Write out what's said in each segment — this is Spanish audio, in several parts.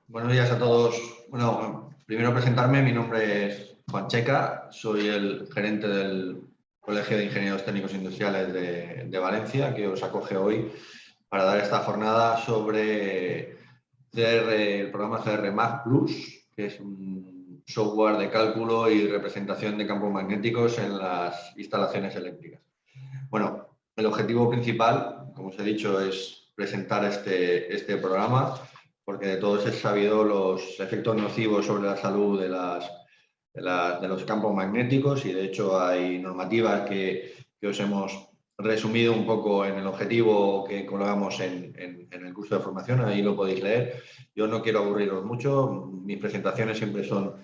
Buenos días a todos. Bueno, primero presentarme. Mi nombre es Juan Checa. Soy el gerente del Colegio de Ingenieros Técnicos Industriales de Valencia, que os acoge hoy para dar esta jornada sobre el programa CR Mag Plus, que es un software de cálculo y representación de campos magnéticos en las instalaciones eléctricas. Bueno, el objetivo principal, como os he dicho, es presentar este programa, porque de todos es sabido los efectos nocivos sobre la salud de los campos magnéticos, y de hecho hay normativas que os hemos resumido un poco en el objetivo que colgamos en el curso de formación. Ahí lo podéis leer. Yo no quiero aburriros mucho, mis presentaciones siempre son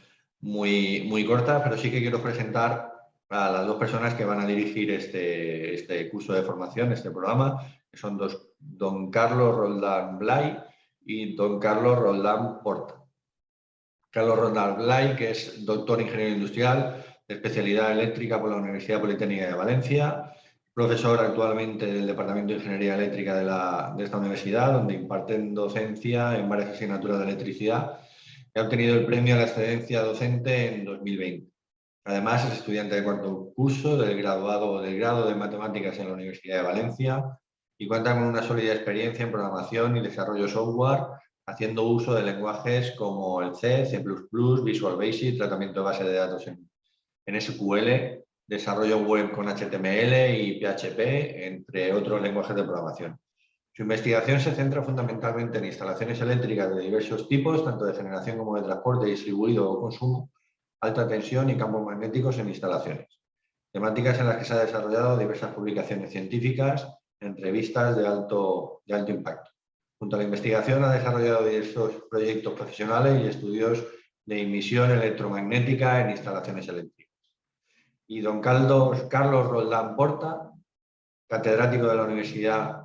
muy cortas, pero sí que quiero presentar a las dos personas que van a dirigir este curso de formación, este programa, que son don Carlos Roldán Blay y don Carlos Roldán Porta. Carlos Roldán Blay, que es doctor ingeniero industrial de especialidad eléctrica por la Universidad Politécnica de Valencia, profesor actualmente del Departamento de Ingeniería Eléctrica de esta universidad, donde imparten docencia en varias asignaturas de electricidad, y ha obtenido el premio a la excelencia docente en 2020. Además, es estudiante de cuarto curso del grado de Matemáticas en la Universidad de Valencia y cuenta con una sólida experiencia en programación y desarrollo software, haciendo uso de lenguajes como el C, C++, Visual Basic, tratamiento de base de datos en SQL, desarrollo web con HTML y PHP, entre otros lenguajes de programación. Su investigación se centra fundamentalmente en instalaciones eléctricas de diversos tipos, tanto de generación como de transporte distribuido o consumo, alta tensión y campos magnéticos en instalaciones. Temáticas en las que se han desarrollado diversas publicaciones científicas en revistas de alto impacto. Junto a la investigación ha desarrollado diversos proyectos profesionales y estudios de emisión electromagnética en instalaciones eléctricas. Y don Carlos Roldán Porta, catedrático de la Universidad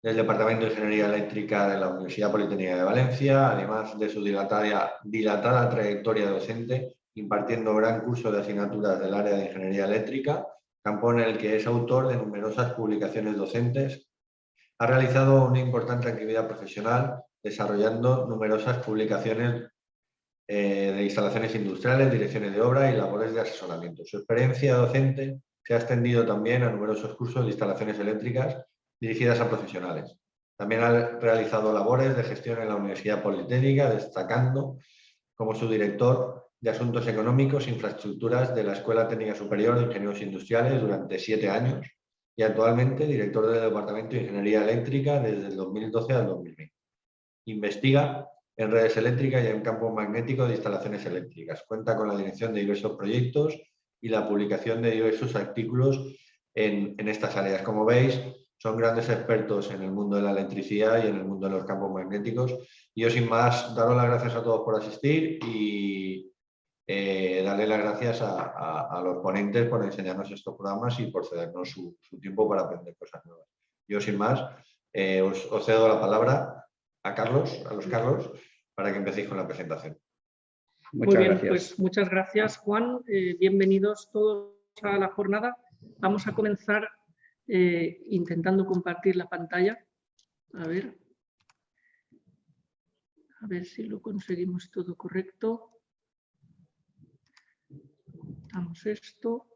del Departamento de Ingeniería Eléctrica de la Universidad Politécnica de Valencia, además de su dilatada trayectoria docente, impartiendo gran curso de asignaturas del área de Ingeniería Eléctrica, campo en el que es autor de numerosas publicaciones docentes. Ha realizado una importante actividad profesional, desarrollando numerosas publicaciones de instalaciones industriales, direcciones de obra y labores de asesoramiento. Su experiencia docente se ha extendido también a numerosos cursos de instalaciones eléctricas dirigidas a profesionales. También ha realizado labores de gestión en la Universidad Politécnica, destacando como subdirector de Asuntos Económicos e Infraestructuras de la Escuela Técnica Superior de Ingenieros Industriales durante 7 años y actualmente director del Departamento de Ingeniería Eléctrica desde el 2012 al 2020. Investiga en redes eléctricas y en campo magnético de instalaciones eléctricas. Cuenta con la dirección de diversos proyectos y la publicación de diversos artículos en estas áreas. Como veis, son grandes expertos en el mundo de la electricidad y en el mundo de los campos magnéticos. Y yo, sin más, daros las gracias a todos por asistir y darle las gracias a los ponentes por enseñarnos estos programas y por cedernos su tiempo para aprender cosas nuevas. Yo, sin más, os cedo la palabra a los Carlos, para que empecéis con la presentación. Muy bien, pues muchas gracias, Juan. Bienvenidos todos a la jornada. Vamos a comenzar intentando compartir la pantalla. A ver si lo conseguimos todo correcto. Damos esto.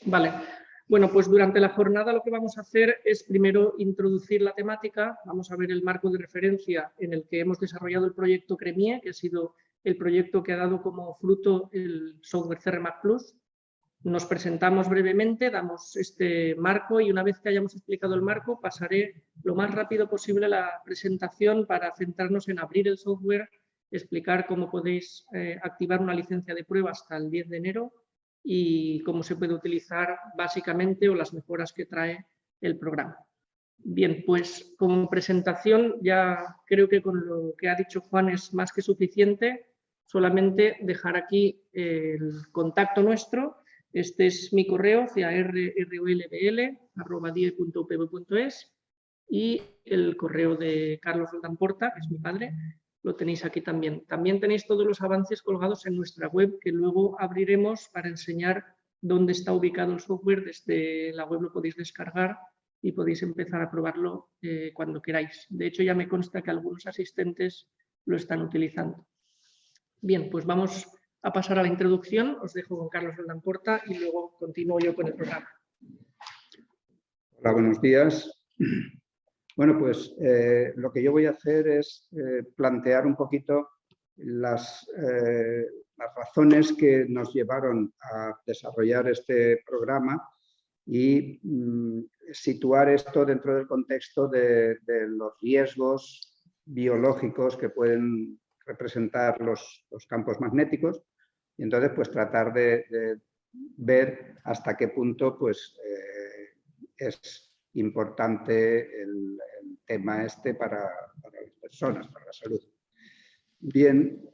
Vale. Bueno, pues durante la jornada lo que vamos a hacer es primero introducir la temática. Vamos a ver el marco de referencia en el que hemos desarrollado el proyecto CREMIE, que ha sido el proyecto que ha dado como fruto el software CR Mag Plus. Nos presentamos brevemente, damos este marco y una vez que hayamos explicado el marco pasaré lo más rápido posible la presentación para centrarnos en abrir el software, explicar cómo podéis activar una licencia de prueba hasta el 10 de enero y cómo se puede utilizar básicamente o las mejoras que trae el programa. Bien, pues como presentación ya creo que con lo que ha dicho Juan es más que suficiente, solamente dejar aquí el contacto nuestro. Este es mi correo, carolbl@die.upv.es y el correo de Carlos Roldán Porta, que es mi padre, lo tenéis aquí también. También tenéis todos los avances colgados en nuestra web que luego abriremos para enseñar dónde está ubicado el software. Desde la web lo podéis descargar y podéis empezar a probarlo cuando queráis. De hecho, ya me consta que algunos asistentes lo están utilizando. Bien, pues vamos a pasar a la introducción. Os dejo con Carlos Roldán Porta y luego continúo yo con el programa. Hola, buenos días. Bueno, pues lo que yo voy a hacer es plantear un poquito las razones que nos llevaron a desarrollar este programa y situar esto dentro del contexto de los riesgos biológicos que pueden representar los campos magnéticos y entonces pues tratar de ver hasta qué punto pues es importante el tema este para las personas, para la salud. Bien,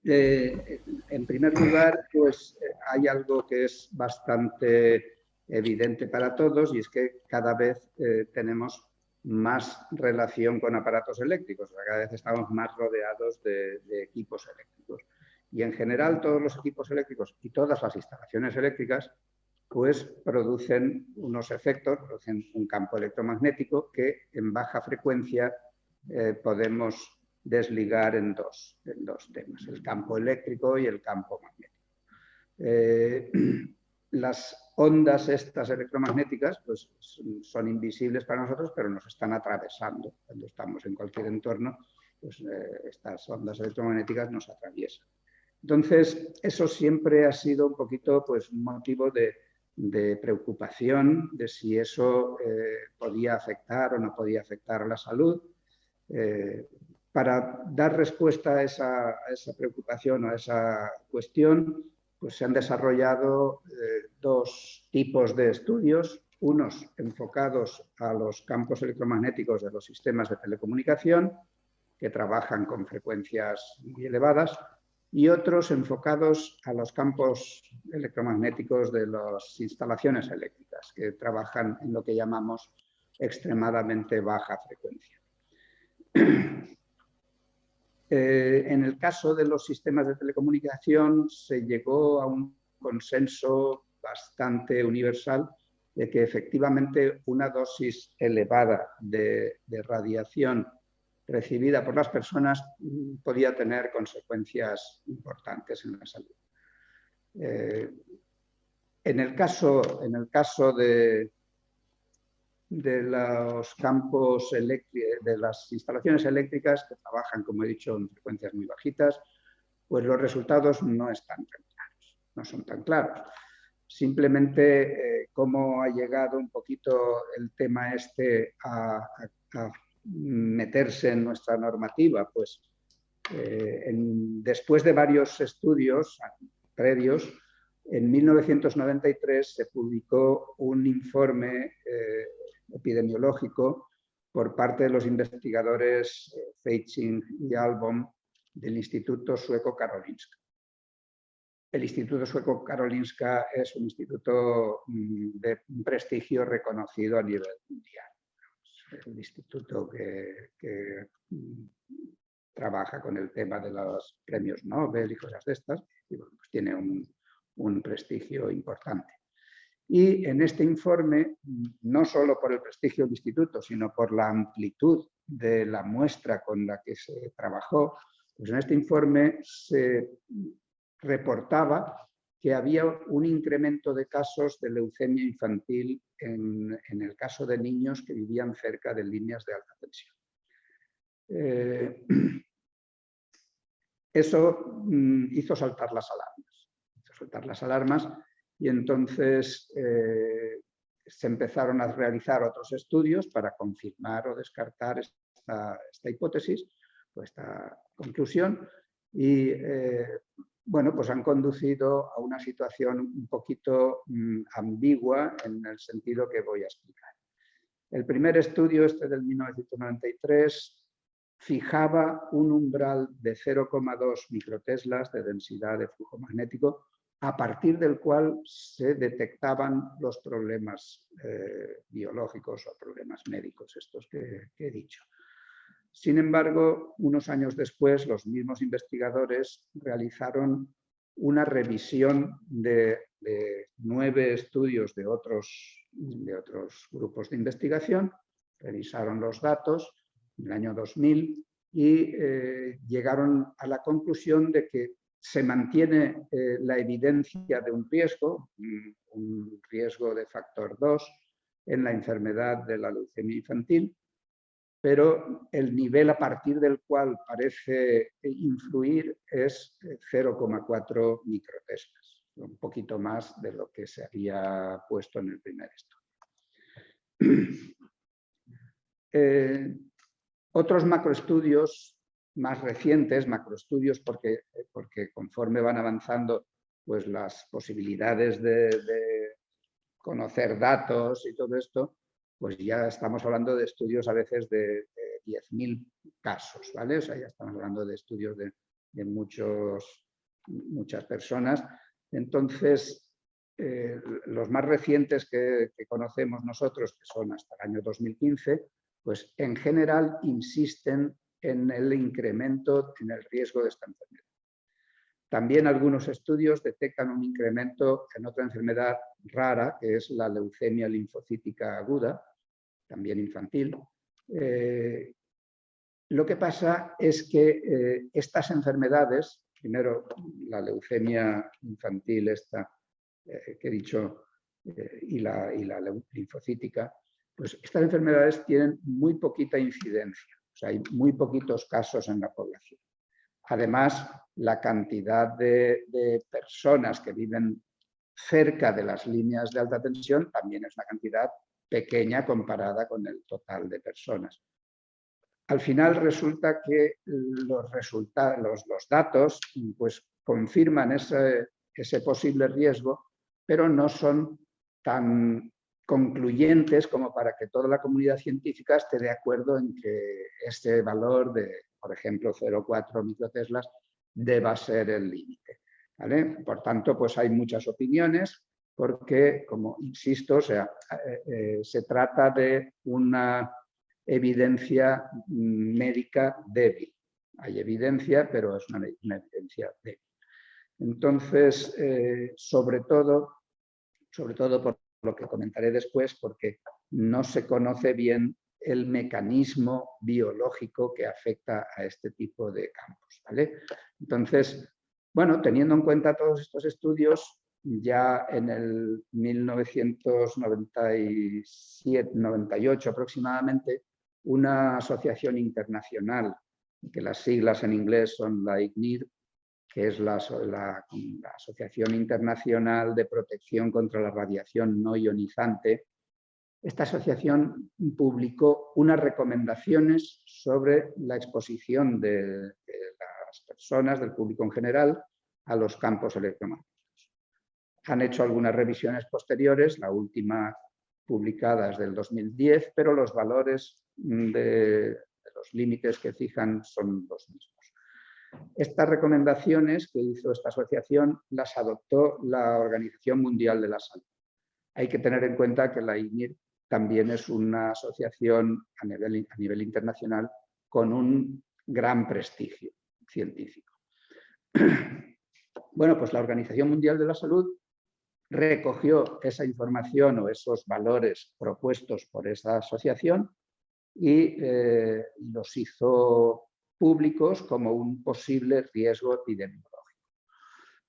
en primer lugar, pues hay algo que es bastante evidente para todos y es que cada vez tenemos más relación con aparatos eléctricos, o sea, cada vez estamos más rodeados de equipos eléctricos. Y en general todos los equipos eléctricos y todas las instalaciones eléctricas pues producen unos efectos, producen un campo electromagnético que en baja frecuencia podemos desligar en dos temas, el campo eléctrico y el campo magnético. Las ondas estas electromagnéticas pues, son invisibles para nosotros, pero nos están atravesando. Cuando estamos en cualquier entorno, pues, estas ondas electromagnéticas nos atraviesan. Entonces, eso siempre ha sido un poquito pues, un motivo de preocupación de si eso podía afectar o no podía afectar a la salud. Para dar respuesta a esa preocupación o a esa cuestión, pues se han desarrollado dos tipos de estudios, unos enfocados a los campos electromagnéticos de los sistemas de telecomunicación, que trabajan con frecuencias muy elevadas, y otros enfocados a los campos electromagnéticos de las instalaciones eléctricas, que trabajan en lo que llamamos extremadamente baja frecuencia. En el caso de los sistemas de telecomunicación se llegó a un consenso bastante universal de que efectivamente una dosis elevada de radiación recibida por las personas podía tener consecuencias importantes en la salud. En el caso de los campos eléctricos, de las instalaciones eléctricas que trabajan, como he dicho, en frecuencias muy bajitas, pues los resultados no están tan claros, no son tan claros. Simplemente cómo ha llegado un poquito el tema este a meterse en nuestra normativa, pues después de varios estudios previos, en 1993 se publicó un informe epidemiológico por parte de los investigadores Feiching y Albom del Instituto Sueco Karolinska. El Instituto Sueco Karolinska es un instituto de prestigio reconocido a nivel mundial. Es un instituto que trabaja con el tema de los premios Nobel y cosas de estas, y bueno, pues tiene un prestigio importante. Y en este informe, no solo por el prestigio del instituto, sino por la amplitud de la muestra con la que se trabajó, pues en este informe se reportaba que había un incremento de casos de leucemia infantil en el caso de niños que vivían cerca de líneas de alta tensión. Eso hizo saltar las alarmas y entonces se empezaron a realizar otros estudios para confirmar o descartar esta hipótesis, o esta conclusión, y bueno, pues han conducido a una situación un poquito ambigua en el sentido que voy a explicar. El primer estudio, este del 1993, fijaba un umbral de 0,2 microteslas de densidad de flujo magnético, a partir del cual se detectaban los problemas biológicos o problemas médicos, estos que he dicho. Sin embargo, unos años después, los mismos investigadores realizaron una revisión de 9 estudios de otros grupos de investigación, revisaron los datos en el año 2000 y llegaron a la conclusión de que se mantiene la evidencia de un riesgo de factor 2 en la enfermedad de la leucemia infantil, pero el nivel a partir del cual parece influir es 0,4 microteslas, un poquito más de lo que se había puesto en el primer estudio. Otros macroestudios más recientes, macroestudios porque conforme van avanzando pues las posibilidades de conocer datos y todo esto, pues ya estamos hablando de estudios a veces de 10.000 casos, ¿vale? O sea, ya estamos hablando de estudios de muchas personas. Entonces, los más recientes que conocemos nosotros, que son hasta el año 2015, pues en general insisten en el incremento en el riesgo de esta enfermedad. También algunos estudios detectan un incremento en otra enfermedad rara, que es la leucemia linfocítica aguda, también infantil. Lo que pasa es que estas enfermedades, primero la leucemia infantil esta que he dicho y la linfocítica, pues estas enfermedades tienen muy poquita incidencia, o sea, hay muy poquitos casos en la población. Además, la cantidad de personas que viven cerca de las líneas de alta tensión también es una cantidad pequeña comparada con el total de personas. Al final resulta que los datos pues, confirman ese posible riesgo, pero no son tan concluyentes como para que toda la comunidad científica esté de acuerdo en que este valor de, por ejemplo, 0,4 microteslas deba ser el límite, ¿vale? Por tanto, pues hay muchas opiniones porque, como insisto, o sea, se trata de una evidencia médica débil. Hay evidencia, pero es una evidencia débil. Entonces, sobre todo por lo que comentaré después, porque no se conoce bien el mecanismo biológico que afecta a este tipo de campos, ¿vale? Entonces, bueno, teniendo en cuenta todos estos estudios, ya en el 1997-98 aproximadamente, una asociación internacional, que las siglas en inglés son la ICNIRP, que es la Asociación Internacional de Protección contra la Radiación No Ionizante. Esta asociación publicó unas recomendaciones sobre la exposición de las personas, del público en general, a los campos electromagnéticos. Han hecho algunas revisiones posteriores, la última publicada es del 2010, pero los valores de los límites que fijan son los mismos. Estas recomendaciones que hizo esta asociación las adoptó la Organización Mundial de la Salud. Hay que tener en cuenta que la ICNIRP también es una asociación a nivel internacional con un gran prestigio científico. Bueno, pues la Organización Mundial de la Salud recogió esa información o esos valores propuestos por esa asociación y los hizo públicos como un posible riesgo epidemiológico.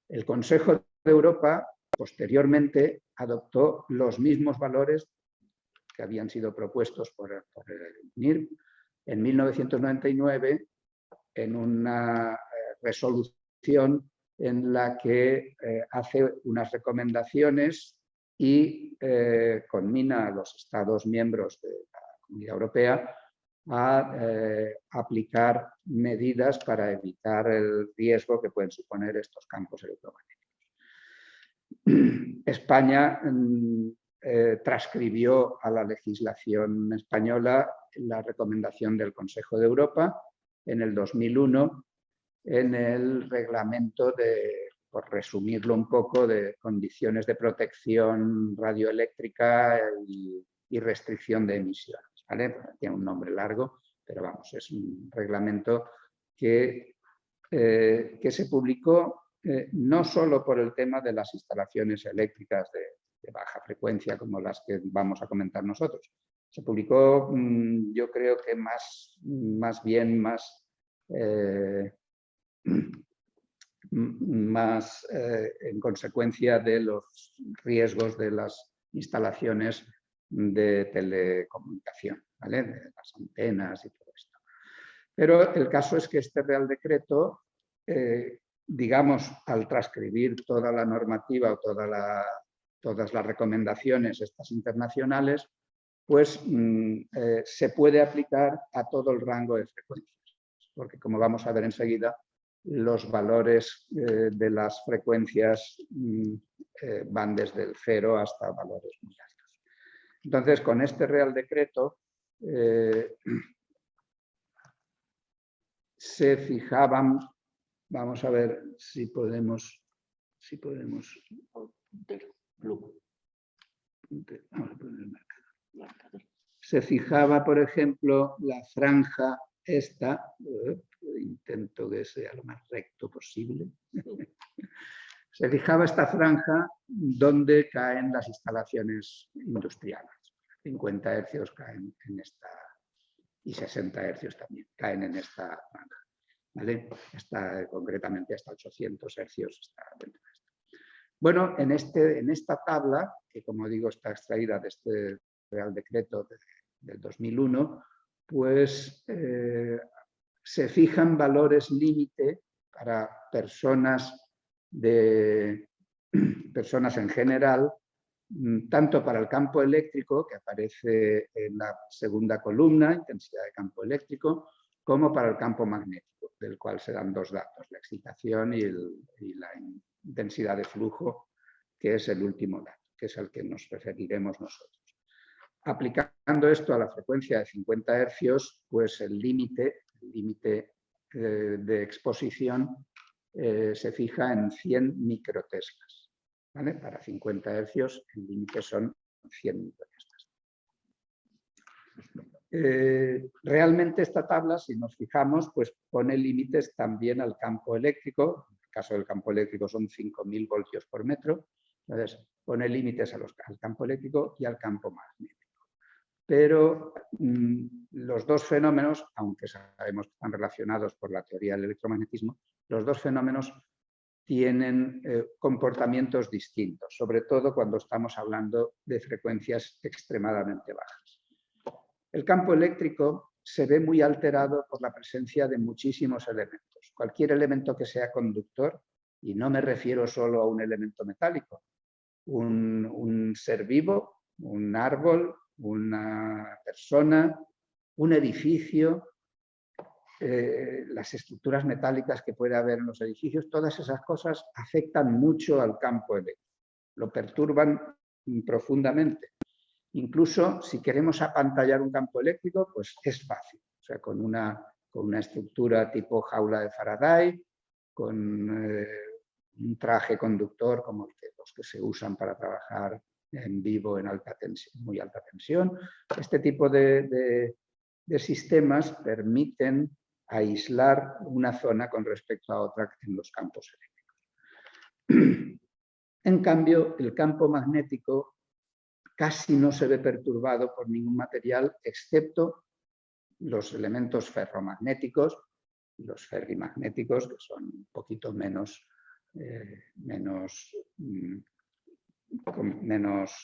El Consejo de Europa posteriormente adoptó los mismos valores que habían sido propuestos por el NIRP en 1999 en una resolución en la que hace unas recomendaciones y conmina a los Estados miembros de la Comunidad Europea a aplicar medidas para evitar el riesgo que pueden suponer estos campos electromagnéticos. España transcribió a la legislación española la recomendación del Consejo de Europa en el 2001 en el reglamento de, por resumirlo un poco, de condiciones de protección radioeléctrica y restricción de emisiones, ¿vale? Tiene un nombre largo, pero vamos, es un reglamento que se publicó no solo por el tema de las instalaciones eléctricas de baja frecuencia como las que vamos a comentar nosotros. Se publicó, yo creo que más bien más en consecuencia de los riesgos de las instalaciones de telecomunicación, ¿vale? De las antenas y todo esto. Pero el caso es que este Real Decreto, digamos, al transcribir toda la normativa o todas las recomendaciones estas internacionales, pues se puede aplicar a todo el rango de frecuencias, porque como vamos a ver enseguida, los valores de las frecuencias van desde el 0 hasta valores muy altos. Entonces, con este Real Decreto se fijaban, vamos a ver si podemos se fijaba, por ejemplo, la franja esta, intento que sea lo más recto posible, se fijaba esta franja donde caen las instalaciones industriales. 50 hercios caen en esta, y 60 hercios también caen en esta franja, ¿vale? Concretamente hasta 800 hercios está dentro de esto. Bueno, en esta tabla, que como digo está extraída de este Real Decreto del 2001, pues se fijan valores límite para personas en general, tanto para el campo eléctrico, que aparece en la segunda columna, intensidad de campo eléctrico, como para el campo magnético, del cual se dan dos datos, la excitación y la intensidad de flujo, que es el último dato, que es al que nos referiremos nosotros. Aplicando esto a la frecuencia de 50 hercios, pues el límite de exposición se fija en 100 microteslas, ¿vale? Para 50 hercios el límite son 100 microteslas. Realmente esta tabla, si nos fijamos, pues pone límites también al campo eléctrico. En el caso del campo eléctrico son 5.000 voltios por metro. Entonces pone límites al campo eléctrico y al campo magnético. Pero los dos fenómenos, aunque sabemos que están relacionados por la teoría del electromagnetismo, los dos fenómenos tienen comportamientos distintos, sobre todo cuando estamos hablando de frecuencias extremadamente bajas. El campo eléctrico se ve muy alterado por la presencia de muchísimos elementos. Cualquier elemento que sea conductor, y no me refiero solo a un elemento metálico, un ser vivo, un árbol, una persona, un edificio, las estructuras metálicas que puede haber en los edificios, todas esas cosas afectan mucho al campo eléctrico, lo perturban profundamente. Incluso si queremos apantallar un campo eléctrico, pues es fácil, o sea, con una estructura tipo jaula de Faraday, con un traje conductor como los que se usan para trabajar en vivo en alta tensión, muy alta tensión. Este tipo de sistemas permiten aislar una zona con respecto a otra en los campos eléctricos. En cambio, el campo magnético casi no se ve perturbado por ningún material, excepto los elementos ferromagnéticos y los ferrimagnéticos, que son un poquito menos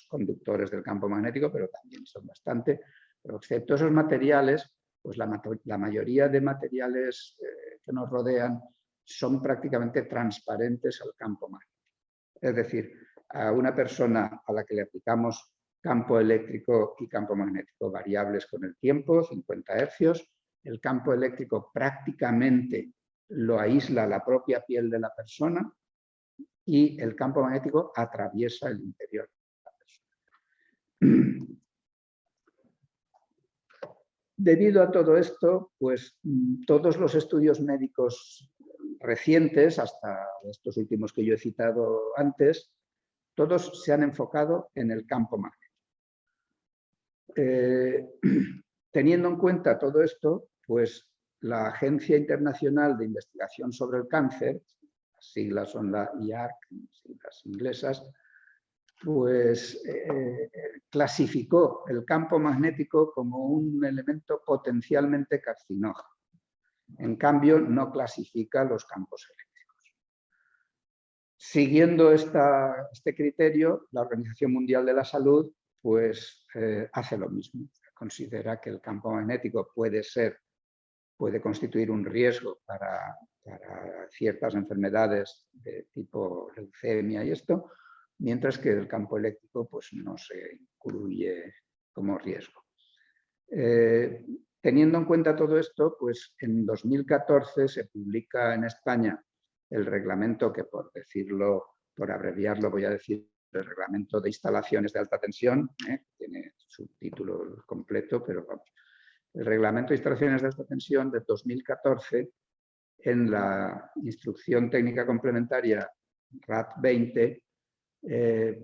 conductores del campo magnético, pero también son bastante. Pero excepto esos materiales, pues la mayoría de materiales que nos rodean son prácticamente transparentes al campo magnético. Es decir, a una persona a la que le aplicamos campo eléctrico y campo magnético variables con el tiempo, 50 hercios, el campo eléctrico prácticamente lo aísla la propia piel de la persona y el campo magnético atraviesa el interior de la persona. Debido a todo esto, pues todos los estudios médicos recientes, hasta estos últimos que yo he citado antes, todos se han enfocado en el campo magnético. Teniendo en cuenta todo esto, pues la Agencia Internacional de Investigación sobre el Cáncer, las siglas son la IARC, siglas inglesas, pues clasificó el campo magnético como un elemento potencialmente carcinógeno. En cambio, no clasifica los campos eléctricos. Siguiendo este criterio, la Organización Mundial de la Salud pues, hace lo mismo. Considera que el campo magnético puede constituir un riesgo para ciertas enfermedades de tipo leucemia y esto, mientras que el campo eléctrico pues, no se incluye como riesgo. Teniendo en cuenta todo esto, pues en 2014 se publica en España el reglamento que, por decirlo, por abreviarlo, voy a decir el reglamento de instalaciones de alta tensión, tiene su título completo, pero vamos. El reglamento de instalaciones de alta tensión de 2014, en la instrucción técnica complementaria RAT 20,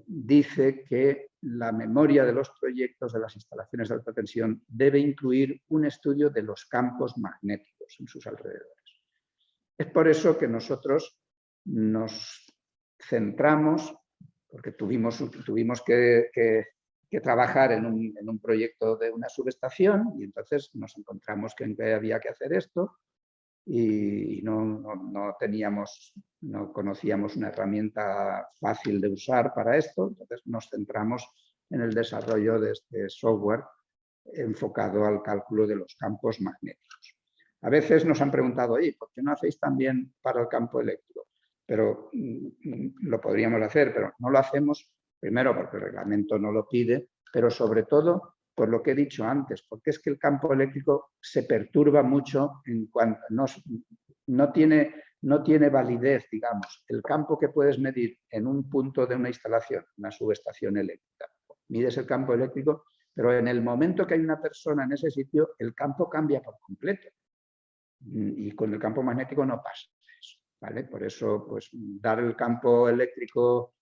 dice que la memoria de los proyectos de las instalaciones de alta tensión debe incluir un estudio de los campos magnéticos en sus alrededores. Es por eso que nosotros nos centramos, porque tuvimos que trabajar en un proyecto de una subestación y entonces nos encontramos que había que hacer esto y no conocíamos una herramienta fácil de usar para esto, entonces nos centramos en el desarrollo de este software enfocado al cálculo de los campos magnéticos. A veces nos han preguntado, oye, ¿por qué no hacéis también para el campo eléctrico? Pero lo podríamos hacer, pero no lo hacemos, primero porque el reglamento no lo pide, pero sobre todo por lo que he dicho antes, porque es que el campo eléctrico se perturba mucho en cuanto no tiene validez, digamos. El campo que puedes medir en un punto de una instalación, una subestación eléctrica, mides el campo eléctrico, pero en el momento que hay una persona en ese sitio, el campo cambia por completo. Y con el campo magnético no pasa eso, ¿vale? Por eso, pues, dar el campo eléctrico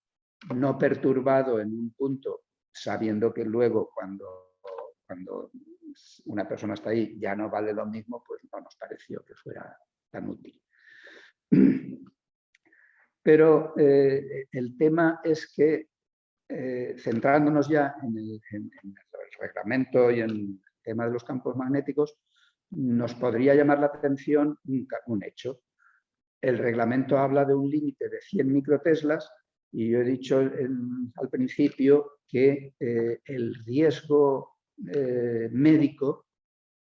no perturbado en un punto, sabiendo que luego cuando una persona está ahí ya no vale lo mismo, pues no nos pareció que fuera tan útil. Pero el tema es que, centrándonos ya en el reglamento y en el tema de los campos magnéticos, nos podría llamar la atención un hecho. El reglamento habla de un límite de 100 microteslas y yo he dicho al principio que el riesgo médico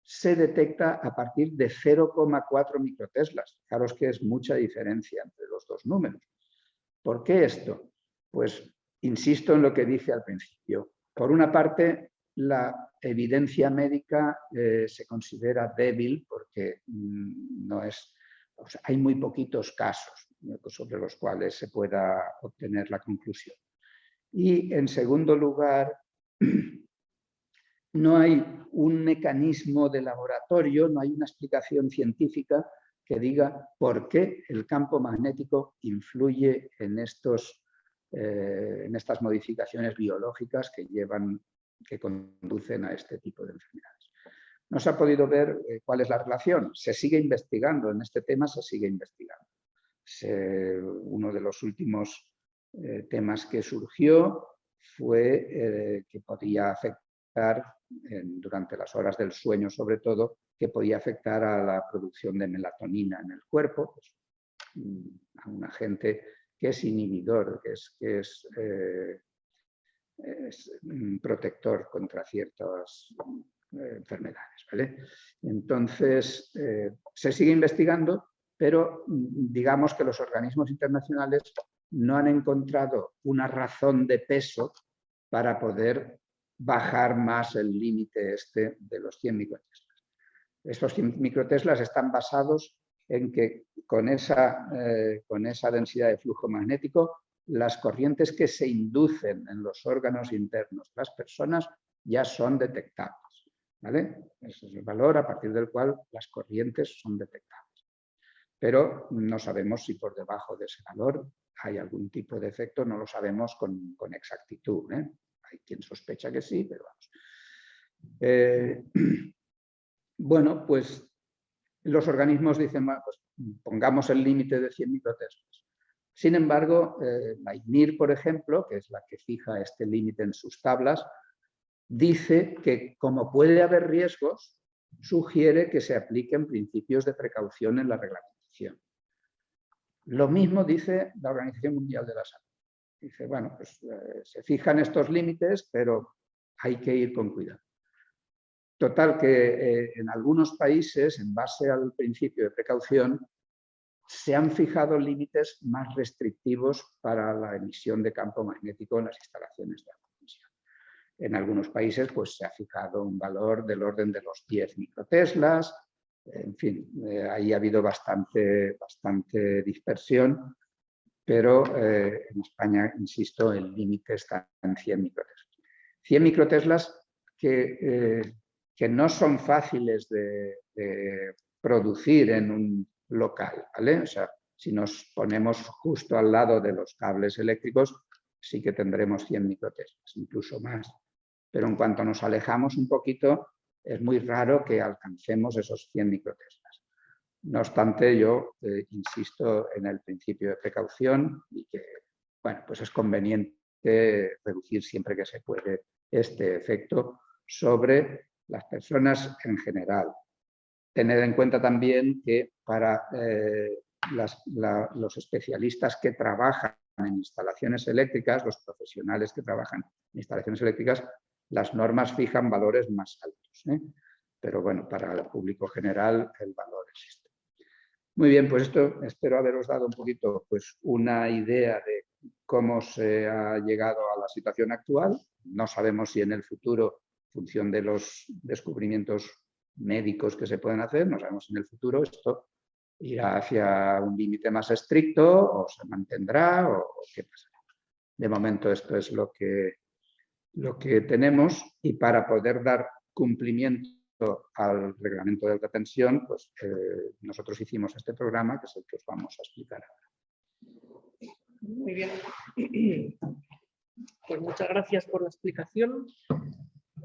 se detecta a partir de 0,4 microteslas. Fijaros que es mucha diferencia entre los dos números. ¿Por qué esto? Pues insisto en lo que dije al principio. Por una parte, la evidencia médica se considera débil porque hay muy poquitos casos sobre los cuales se pueda obtener la conclusión. Y en segundo lugar, no hay un mecanismo de laboratorio, no hay una explicación científica que diga por qué el campo magnético influye en estas modificaciones biológicas que conducen a este tipo de enfermedades. No se ha podido ver cuál es la relación. Se sigue investigando, en este tema se sigue investigando. Uno de los últimos temas que surgió fue que podía afectar, durante las horas del sueño sobre todo, que podía afectar a la producción de melatonina en el cuerpo, pues, a un agente que es inhibidor, que es protector contra ciertas enfermedades, ¿vale? Entonces, se sigue investigando, pero digamos que los organismos internacionales no han encontrado una razón de peso para poder bajar más el límite de los 100 microteslas. Estos 100 microteslas están basados en que con esa densidad de flujo magnético, las corrientes que se inducen en los órganos internos de las personas ya son detectables, ¿vale? Ese es el valor a partir del cual las corrientes son detectables. Pero no sabemos si por debajo de ese valor hay algún tipo de efecto, no lo sabemos con exactitud, ¿eh? Hay quien sospecha que sí, pero vamos. Bueno, pues los organismos dicen, bueno, pues pongamos el límite de 100 microteslas. Sin embargo, la ICNIR, por ejemplo, que es la que fija este límite en sus tablas, dice que como puede haber riesgos, sugiere que se apliquen principios de precaución en la reglamentación. Lo mismo dice la Organización Mundial de la Salud. Dice, bueno, pues se fijan estos límites, pero hay que ir con cuidado. Total, que en algunos países, en base al principio de precaución, se han fijado límites más restrictivos para la emisión de campo magnético en las instalaciones de alta tensión. En algunos países pues, se ha fijado un valor del orden de los 10 microteslas. En fin, ahí ha habido bastante dispersión, pero en España, insisto, el límite está en 100 microteslas. 100 microteslas que no son fáciles de producir en un local, ¿vale? O sea, si nos ponemos justo al lado de los cables eléctricos, sí que tendremos 100 microteslas, incluso más. Pero en cuanto nos alejamos un poquito, es muy raro que alcancemos esos 100 microteslas. No obstante, yo insisto en el principio de precaución y que, bueno, pues es conveniente reducir siempre que se puede este efecto sobre las personas en general. Tener en cuenta también que para los especialistas que trabajan en instalaciones eléctricas, los profesionales que trabajan en instalaciones eléctricas, las normas fijan valores más altos, ¿eh? Pero bueno, para el público general el valor existe. Muy bien, pues esto espero haberos dado un poquito pues, una idea de cómo se ha llegado a la situación actual. No sabemos si en el futuro, en función de los descubrimientos médicos que se pueden hacer, no sabemos si en el futuro esto irá hacia un límite más estricto o se mantendrá o qué pasará. De momento esto es lo que tenemos y para poder dar cumplimiento al reglamento de alta tensión, pues nosotros hicimos este programa que es el que os vamos a explicar ahora. Muy bien. Pues muchas gracias por la explicación.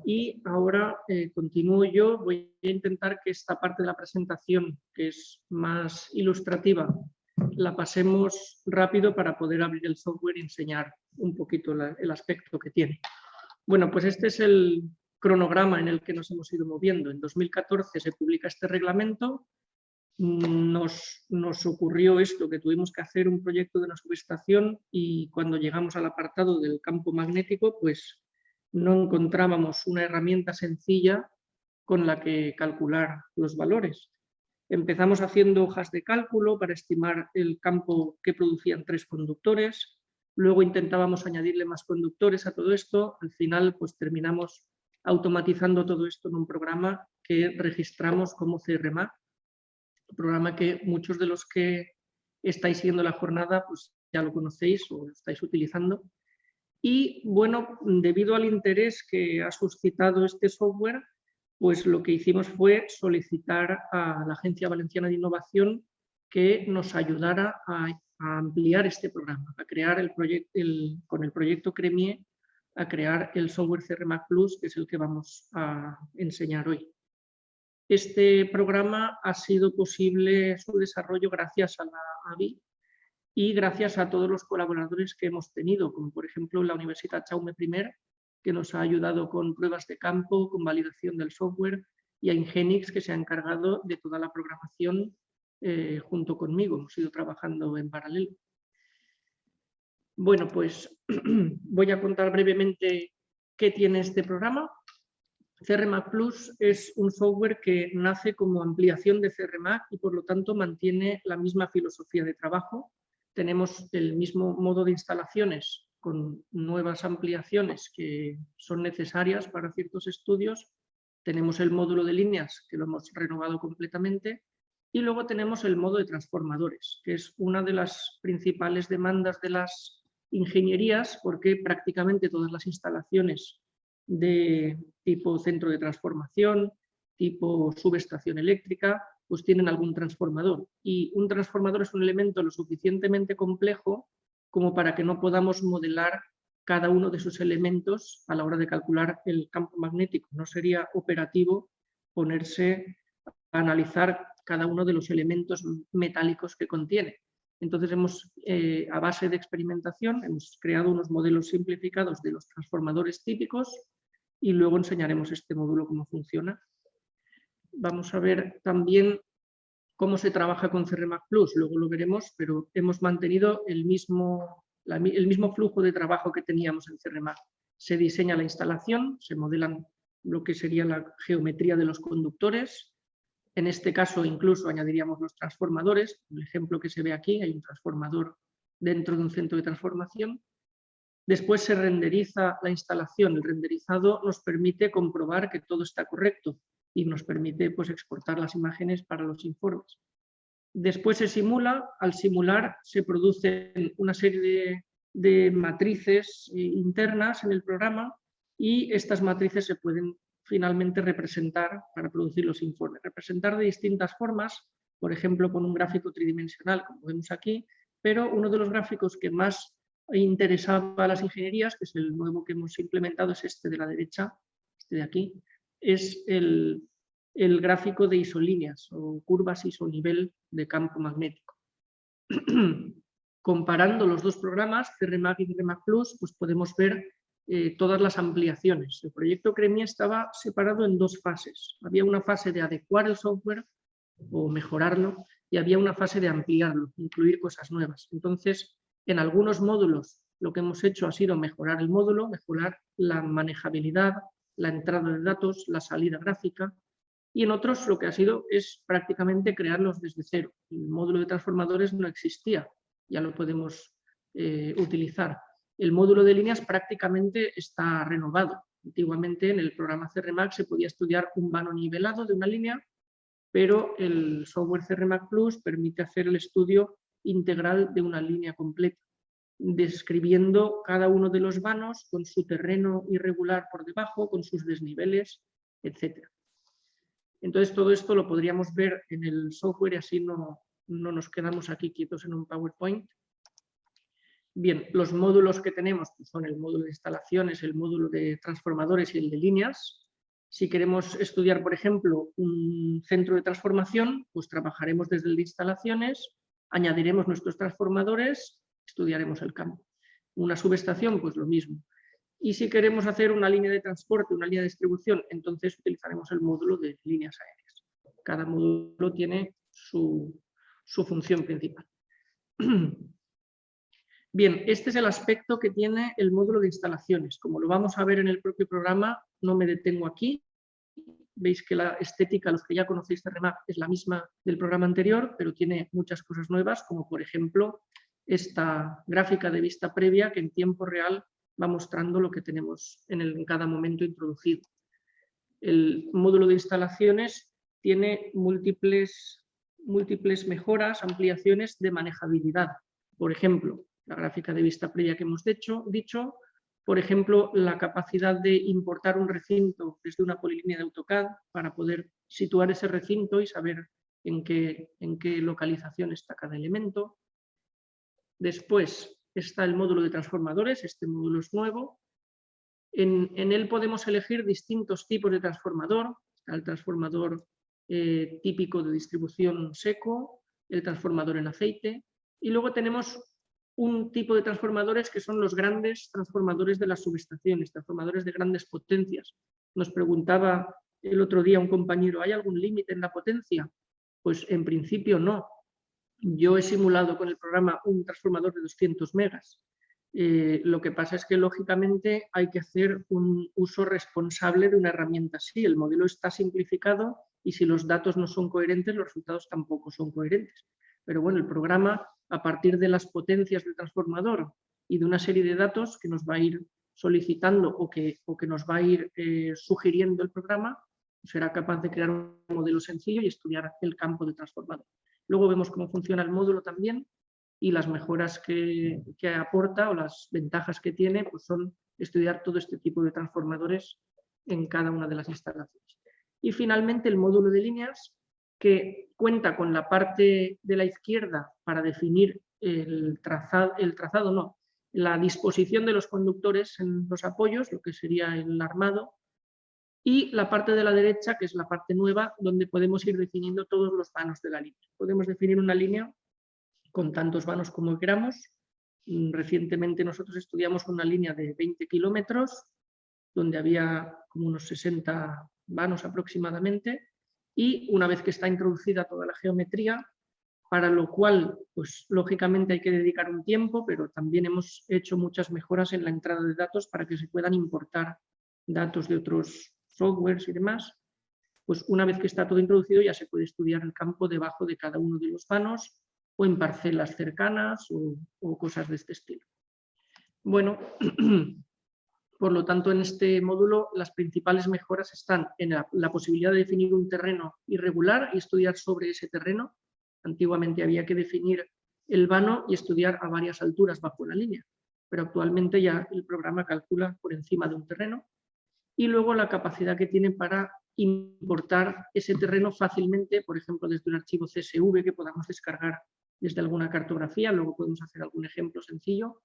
Y ahora continúo yo. Voy a intentar que esta parte de la presentación, que es más ilustrativa, la pasemos rápido para poder abrir el software y enseñar un poquito el aspecto que tiene. Bueno, pues este es el cronograma en el que nos hemos ido moviendo. En 2014 se publica este reglamento. Nos ocurrió esto, que tuvimos que hacer un proyecto de una subestación y cuando llegamos al apartado del campo magnético, pues no encontrábamos una herramienta sencilla con la que calcular los valores. Empezamos haciendo hojas de cálculo para estimar el campo que producían 3 conductores, luego intentábamos añadirle más conductores a todo esto, al final pues terminamos automatizando todo esto en un programa que registramos como CRMA, un programa que muchos de los que estáis siguiendo la jornada pues ya lo conocéis o lo estáis utilizando. Y bueno, debido al interés que ha suscitado este software, pues lo que hicimos fue solicitar a la Agencia Valenciana de Innovación que nos ayudara a ampliar este programa, a crear con el proyecto CREMIE, a crear el software CRMAC Plus, que es el que vamos a enseñar hoy. Este programa ha sido posible su desarrollo gracias a la AVI, y gracias a todos los colaboradores que hemos tenido, como por ejemplo la Universidad Jaume I, que nos ha ayudado con pruebas de campo, con validación del software, y a Ingenix, que se ha encargado de toda la programación junto conmigo. Hemos ido trabajando en paralelo. Bueno, pues voy a contar brevemente qué tiene este programa. CRMAC Plus es un software que nace como ampliación de CRMAC y por lo tanto mantiene la misma filosofía de trabajo. Tenemos el mismo modo de instalaciones con nuevas ampliaciones que son necesarias para ciertos estudios. Tenemos el módulo de líneas, que lo hemos renovado completamente. Y luego tenemos el modo de transformadores, que es una de las principales demandas de las ingenierías, porque prácticamente todas las instalaciones de tipo centro de transformación, tipo subestación eléctrica, pues tienen algún transformador. Y un transformador es un elemento lo suficientemente complejo como para que no podamos modelar cada uno de sus elementos a la hora de calcular el campo magnético. No sería operativo ponerse a analizar cada uno de los elementos metálicos que contiene. Entonces, a base de experimentación, hemos creado unos modelos simplificados de los transformadores típicos y luego enseñaremos este módulo cómo funciona. Vamos a ver también cómo se trabaja con CRMAG Plus, luego lo veremos, pero hemos mantenido el mismo flujo de trabajo que teníamos en CRMAG. Se diseña la instalación, se modelan lo que sería la geometría de los conductores. En este caso incluso añadiríamos los transformadores. El ejemplo que se ve aquí, hay un transformador dentro de un centro de transformación. Después se renderiza la instalación. El renderizado nos permite comprobar que todo está correcto y nos permite pues, exportar las imágenes para los informes. Después se simula. Al simular se producen una serie de matrices internas en el programa y estas matrices se pueden finalmente representar para producir los informes. Representar de distintas formas, por ejemplo con un gráfico tridimensional como vemos aquí, pero uno de los gráficos que más interesaba a las ingenierías, que es el nuevo que hemos implementado, es este de la derecha, este de aquí, es el gráfico de isolíneas o curvas isonivel de campo magnético. Comparando los dos programas, CRMAG y CRMAG Plus, pues podemos ver todas las ampliaciones. El proyecto CREMIE estaba separado en dos fases. Había una fase de adecuar el software o mejorarlo y había una fase de ampliarlo, incluir cosas nuevas. Entonces, en algunos módulos lo que hemos hecho ha sido mejorar el módulo, mejorar la manejabilidad, la entrada de datos, la salida gráfica, y en otros lo que ha sido es prácticamente crearlos desde cero. El módulo de transformadores no existía, ya lo podemos utilizar. El módulo de líneas prácticamente está renovado. Antiguamente en el programa CRMAG se podía estudiar un vano nivelado de una línea, pero el software CRMAG Plus permite hacer el estudio integral de una línea completa, describiendo cada uno de los vanos con su terreno irregular por debajo, con sus desniveles, etc. Entonces todo esto lo podríamos ver en el software y así no nos quedamos aquí quietos en un PowerPoint. Bien, los módulos que tenemos pues son el módulo de instalaciones, el módulo de transformadores y el de líneas. Si queremos estudiar, por ejemplo, un centro de transformación, pues trabajaremos desde el de instalaciones, añadiremos nuestros transformadores, estudiaremos el campo. Una subestación, pues lo mismo. Y si queremos hacer una línea de transporte, una línea de distribución, entonces utilizaremos el módulo de líneas aéreas. Cada módulo tiene su función principal. Bien, este es el aspecto que tiene el módulo de instalaciones. Como lo vamos a ver en el propio programa, no me detengo aquí. Veis que la estética, los que ya conocéis CRMAG, es la misma del programa anterior, pero tiene muchas cosas nuevas, como por ejemplo esta gráfica de vista previa que en tiempo real va mostrando lo que tenemos en cada momento introducido. El módulo de instalaciones tiene múltiples mejoras, ampliaciones de manejabilidad. Por ejemplo, la gráfica de vista previa que hemos dicho, por ejemplo, la capacidad de importar un recinto desde una polilínea de AutoCAD para poder situar ese recinto y saber en qué localización está cada elemento. Después está el módulo de transformadores, este módulo es nuevo. En él podemos elegir distintos tipos de transformador, el transformador típico de distribución seco, el transformador en aceite, y luego tenemos un tipo de transformadores que son los grandes transformadores de las subestaciones, transformadores de grandes potencias. Nos preguntaba el otro día un compañero, ¿hay algún límite en la potencia? Pues en principio no. Yo he simulado con el programa un transformador de 200 megas. Lo que pasa es que lógicamente hay que hacer un uso responsable de una herramienta así. El modelo está simplificado y si los datos no son coherentes, los resultados tampoco son coherentes. Pero bueno, el programa, a partir de las potencias del transformador y de una serie de datos que nos va a ir solicitando o que nos va a ir sugiriendo el programa, será capaz de crear un modelo sencillo y estudiar el campo de transformador. Luego vemos cómo funciona el módulo también y las mejoras que aporta o las ventajas que tiene pues son estudiar todo este tipo de transformadores en cada una de las instalaciones. Y finalmente el módulo de líneas, que cuenta con la parte de la izquierda para definir la disposición de los conductores en los apoyos, lo que sería el armado, y la parte de la derecha, que es la parte nueva, donde podemos ir definiendo todos los vanos de la línea. Podemos definir una línea con tantos vanos como queramos. Recientemente nosotros estudiamos una línea de 20 kilómetros, donde había como unos 60 vanos aproximadamente, y una vez que está introducida toda la geometría, para lo cual, pues lógicamente hay que dedicar un tiempo, pero también hemos hecho muchas mejoras en la entrada de datos para que se puedan importar datos de otros softwares y demás. Pues una vez que está todo introducido ya se puede estudiar el campo debajo de cada uno de los vanos o en parcelas cercanas o cosas de este estilo. Bueno, por lo tanto, en este módulo las principales mejoras están en la posibilidad de definir un terreno irregular y estudiar sobre ese terreno. Antiguamente había que definir el vano y estudiar a varias alturas bajo la línea, pero actualmente ya el programa calcula por encima de un terreno. Y luego la capacidad que tiene para importar ese terreno fácilmente, por ejemplo, desde un archivo CSV que podamos descargar desde alguna cartografía, luego podemos hacer algún ejemplo sencillo,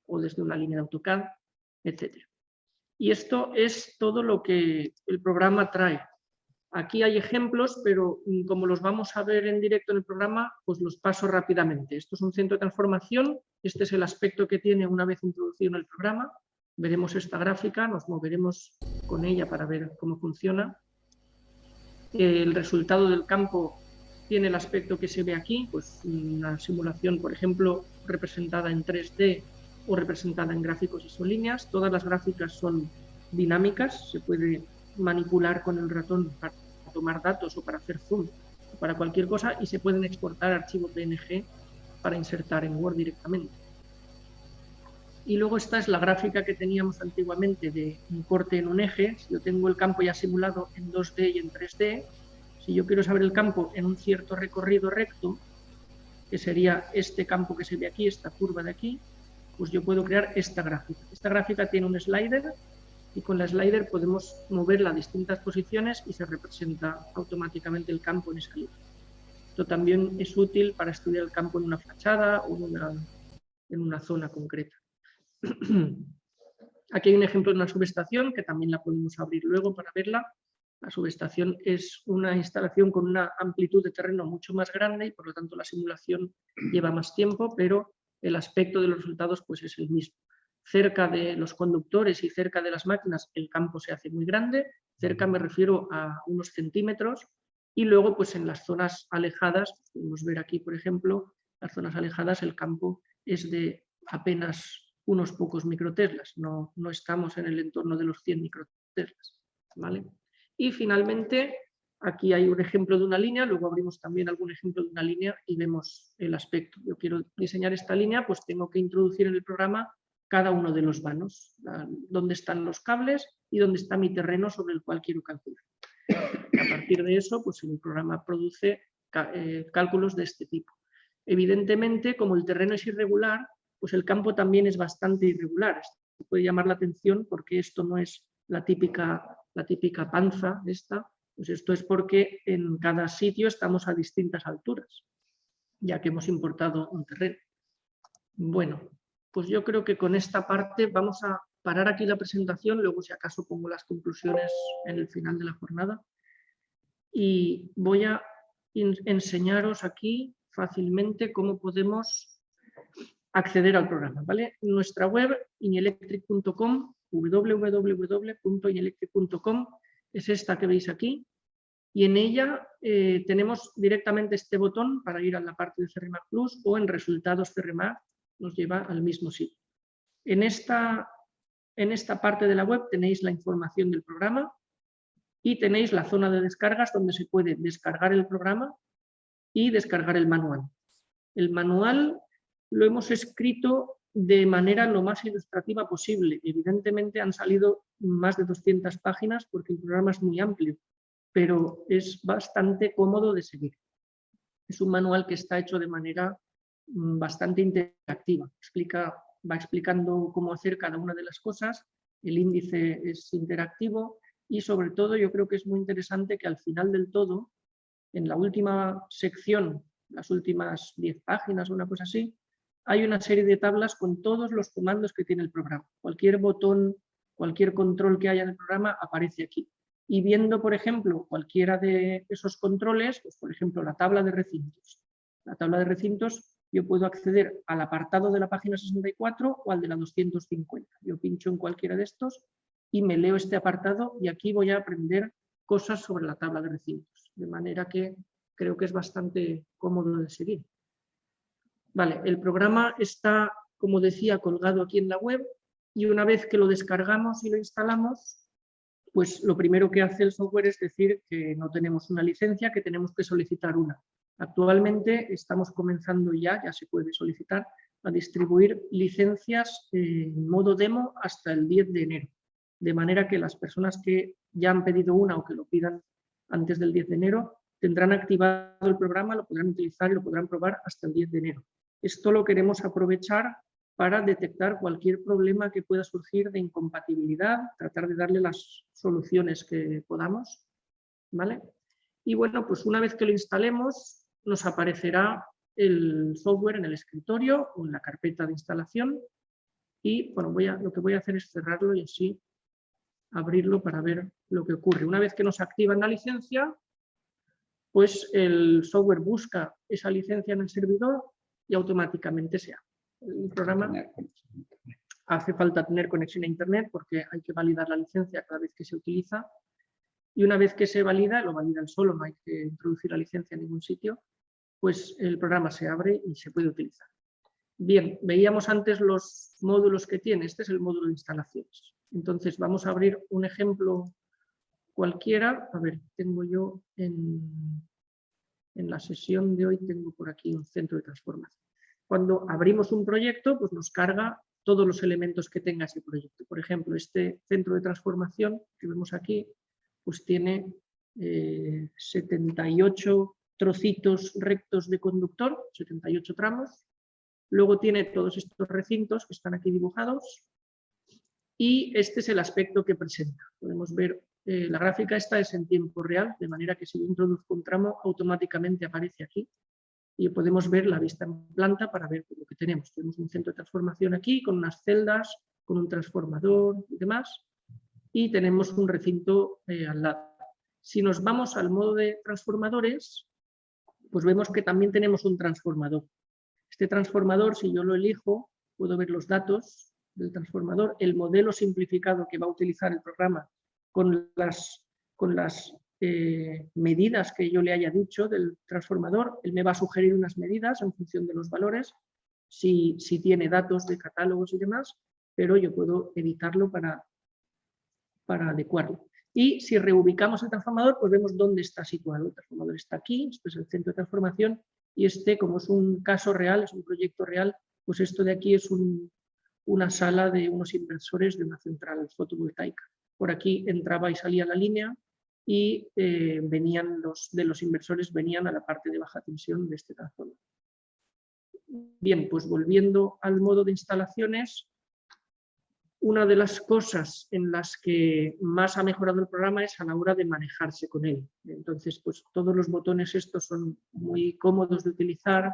o desde una línea de AutoCAD, etc. Y esto es todo lo que el programa trae. Aquí hay ejemplos, pero como los vamos a ver en directo en el programa, pues los paso rápidamente. Esto es un centro de transformación, este es el aspecto que tiene una vez introducido en el programa. Veremos esta gráfica, nos moveremos con ella para ver cómo funciona. El resultado del campo tiene el aspecto que se ve aquí, pues una simulación, por ejemplo, representada en 3D o representada en gráficos isolíneas. Todas las gráficas son dinámicas, se puede manipular con el ratón para tomar datos o para hacer zoom o para cualquier cosa, y se pueden exportar archivos PNG para insertar en Word directamente. Y luego esta es la gráfica que teníamos antiguamente de un corte en un eje. Si yo tengo el campo ya simulado en 2D y en 3D, si yo quiero saber el campo en un cierto recorrido recto, que sería este campo que se ve aquí, esta curva de aquí, pues yo puedo crear esta gráfica. Esta gráfica tiene un slider y con la slider podemos moverla a distintas posiciones y se representa automáticamente el campo en esa línea. Esto también es útil para estudiar el campo en una fachada o en una zona concreta. Aquí hay un ejemplo de una subestación que también la podemos abrir luego para verla. La subestación es una instalación con una amplitud de terreno mucho más grande y por lo tanto la simulación lleva más tiempo, pero el aspecto de los resultados pues es el mismo. Cerca de los conductores y cerca de las máquinas el campo se hace muy grande, cerca me refiero a unos centímetros, y luego pues en las zonas alejadas, podemos ver aquí por ejemplo, las zonas alejadas el campo es de apenas unos pocos microteslas, no estamos en el entorno de los 100 microteslas, ¿vale? Y finalmente, aquí hay un ejemplo de una línea, luego abrimos también algún ejemplo de una línea y vemos el aspecto. Yo quiero diseñar esta línea, pues tengo que introducir en el programa cada uno de los vanos, dónde están los cables y dónde está mi terreno sobre el cual quiero calcular. A partir de eso, pues el programa produce cálculos de este tipo. Evidentemente, como el terreno es irregular, pues el campo también es bastante irregular. Esto puede llamar la atención porque esto no es la típica panza esta, pues esto es porque en cada sitio estamos a distintas alturas, ya que hemos importado un terreno. Bueno, pues yo creo que con esta parte vamos a parar aquí la presentación, luego si acaso pongo las conclusiones en el final de la jornada. Y voy a enseñaros aquí fácilmente cómo podemos acceder al programa, ¿vale? Nuestra web, inielectric.com, www.inielectric.com, es esta que veis aquí, y en ella tenemos directamente este botón para ir a la parte de CRMAC Plus o en resultados CRMAC, nos lleva al mismo sitio. En esta parte de la web tenéis la información del programa y tenéis la zona de descargas donde se puede descargar el programa y descargar el manual. El manual lo hemos escrito de manera lo más ilustrativa posible. Evidentemente han salido más de 200 páginas porque el programa es muy amplio, pero es bastante cómodo de seguir. Es un manual que está hecho de manera bastante interactiva. Va explicando cómo hacer cada una de las cosas, el índice es interactivo y sobre todo yo creo que es muy interesante que al final del todo, en la última sección, las últimas 10 páginas o una cosa así, hay una serie de tablas con todos los comandos que tiene el programa. Cualquier botón, cualquier control que haya en el programa aparece aquí. Y viendo, por ejemplo, cualquiera de esos controles, pues, por ejemplo, la tabla de recintos. La tabla de recintos, yo puedo acceder al apartado de la página 64 o al de la 250. Yo pincho en cualquiera de estos y me leo este apartado y aquí voy a aprender cosas sobre la tabla de recintos. de manera que creo que es bastante cómodo de seguir. Vale, el programa está, como decía, colgado aquí en la web y una vez que lo descargamos y lo instalamos, pues lo primero que hace el software es decir que no tenemos una licencia, que tenemos que solicitar una. Actualmente estamos comenzando ya se puede solicitar, a distribuir licencias en modo demo hasta el 10 de enero. De manera que las personas que ya han pedido una o que lo pidan antes del 10 de enero tendrán activado el programa, lo podrán utilizar y lo podrán probar hasta el 10 de enero. Esto lo queremos aprovechar para detectar cualquier problema que pueda surgir de incompatibilidad, tratar de darle las soluciones que podamos, ¿vale? Y bueno, pues una vez que lo instalemos, nos aparecerá el software en el escritorio o en la carpeta de instalación y bueno, lo que voy a hacer es cerrarlo y así abrirlo para ver lo que ocurre. Una vez que nos activan la licencia, pues el software busca esa licencia en el servidor y automáticamente se abre. El programa hace falta tener conexión a internet porque hay que validar la licencia cada vez que se utiliza y una vez que se valida, lo valida el solo, no hay que introducir la licencia en ningún sitio, pues el programa se abre y se puede utilizar. Bien, veíamos antes los módulos que tiene, este es el módulo de instalaciones. Entonces vamos a abrir un ejemplo cualquiera, a ver, tengo yo en la sesión de hoy, tengo por aquí un centro de transformación. Cuando abrimos un proyecto, pues nos carga todos los elementos que tenga ese proyecto. Por ejemplo, este centro de transformación que vemos aquí, pues tiene 78 trocitos rectos de conductor, 78 tramos. Luego tiene todos estos recintos que están aquí dibujados. Y este es el aspecto que presenta. Podemos ver, la gráfica esta es en tiempo real, de manera que si yo introduzco un tramo, automáticamente aparece aquí. Y podemos ver la vista en planta para ver lo que tenemos. Tenemos un centro de transformación aquí, con unas celdas, con un transformador y demás. Y tenemos un recinto al lado. Si nos vamos al modo de transformadores, pues vemos que también tenemos un transformador. Este transformador, si yo lo elijo, puedo ver los datos del transformador, el modelo simplificado que va a utilizar el programa con las medidas que yo le haya dicho del transformador. Él me va a sugerir unas medidas en función de los valores, si tiene datos de catálogos y demás, pero yo puedo editarlo para adecuarlo. Y si reubicamos el transformador, pues vemos dónde está situado. El transformador está aquí, esto es el centro de transformación, y este, como es un caso real, es un proyecto real, pues esto de aquí es una sala de unos inversores de una central fotovoltaica. Por aquí entraba y salía la línea y de los inversores venían a la parte de baja tensión de este transformador. Bien, pues volviendo al modo de instalaciones, una de las cosas en las que más ha mejorado el programa es a la hora de manejarse con él. Entonces, pues todos los botones estos son muy cómodos de utilizar.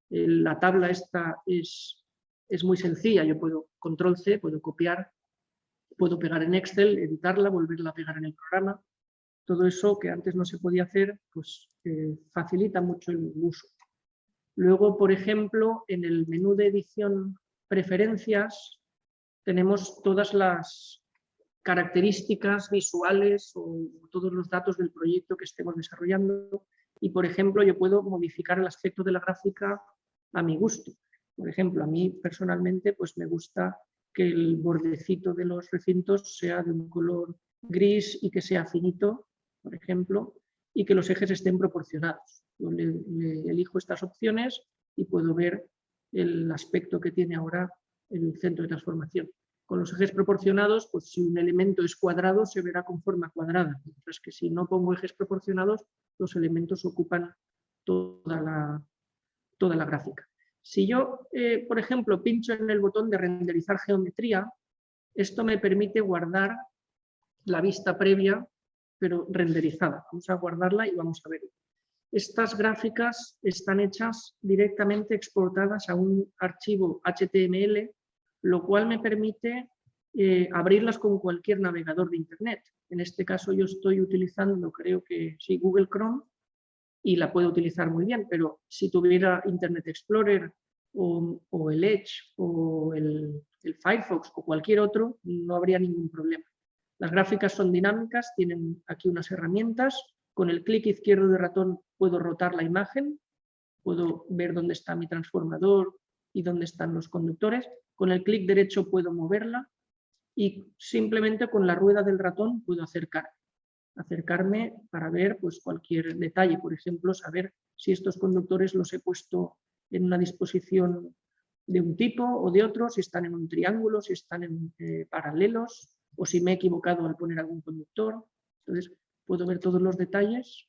La tabla esta es muy sencilla. Yo puedo control C, puedo copiar, puedo pegar en Excel, editarla, volverla a pegar en el programa. Todo eso que antes no se podía hacer, pues facilita mucho el uso. Luego, por ejemplo, en el menú de edición preferencias, tenemos todas las características visuales o todos los datos del proyecto que estemos desarrollando y, por ejemplo, yo puedo modificar el aspecto de la gráfica a mi gusto. Por ejemplo, a mí personalmente pues me gusta que el bordecito de los recintos sea de un color gris y que sea finito, por ejemplo, y que los ejes estén proporcionados. Yo le elijo estas opciones y puedo ver el aspecto que tiene ahora el centro de transformación. Con los ejes proporcionados, pues si un elemento es cuadrado, se verá con forma cuadrada, mientras que si no pongo ejes proporcionados, los elementos ocupan toda la gráfica. Si yo, por ejemplo, pincho en el botón de renderizar geometría, esto me permite guardar la vista previa, pero renderizada. Vamos a guardarla y vamos a ver. Estas gráficas están hechas directamente exportadas a un archivo HTML, lo cual me permite abrirlas con cualquier navegador de Internet. En este caso yo estoy utilizando, creo que sí, Google Chrome, y la puedo utilizar muy bien, pero si tuviera Internet Explorer o el Edge o el Firefox o cualquier otro, no habría ningún problema. Las gráficas son dinámicas, tienen aquí unas herramientas Con el clic izquierdo del ratón puedo rotar la imagen, puedo ver dónde está mi transformador y dónde están los conductores. Con el clic derecho puedo moverla y simplemente con la rueda del ratón puedo acercarme para ver pues, cualquier detalle. Por ejemplo, saber si estos conductores los he puesto en una disposición de un tipo o de otro, si están en un triángulo, si están en paralelos o si me he equivocado al poner algún conductor. Entonces, puedo ver todos los detalles.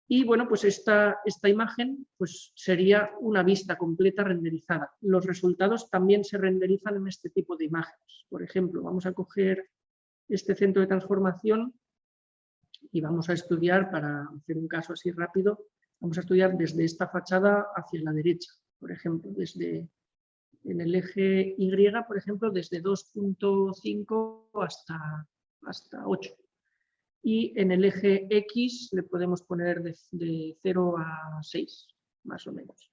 Y bueno, pues esta imagen pues, sería una vista completa renderizada. Los resultados también se renderizan en este tipo de imágenes. Por ejemplo, vamos a coger este centro de transformación y vamos a estudiar, para hacer un caso así rápido, vamos a estudiar desde esta fachada hacia la derecha. Por ejemplo, en el eje Y, por ejemplo, desde 2.5 hasta 8. Y en el eje X le podemos poner de 0 a 6, más o menos.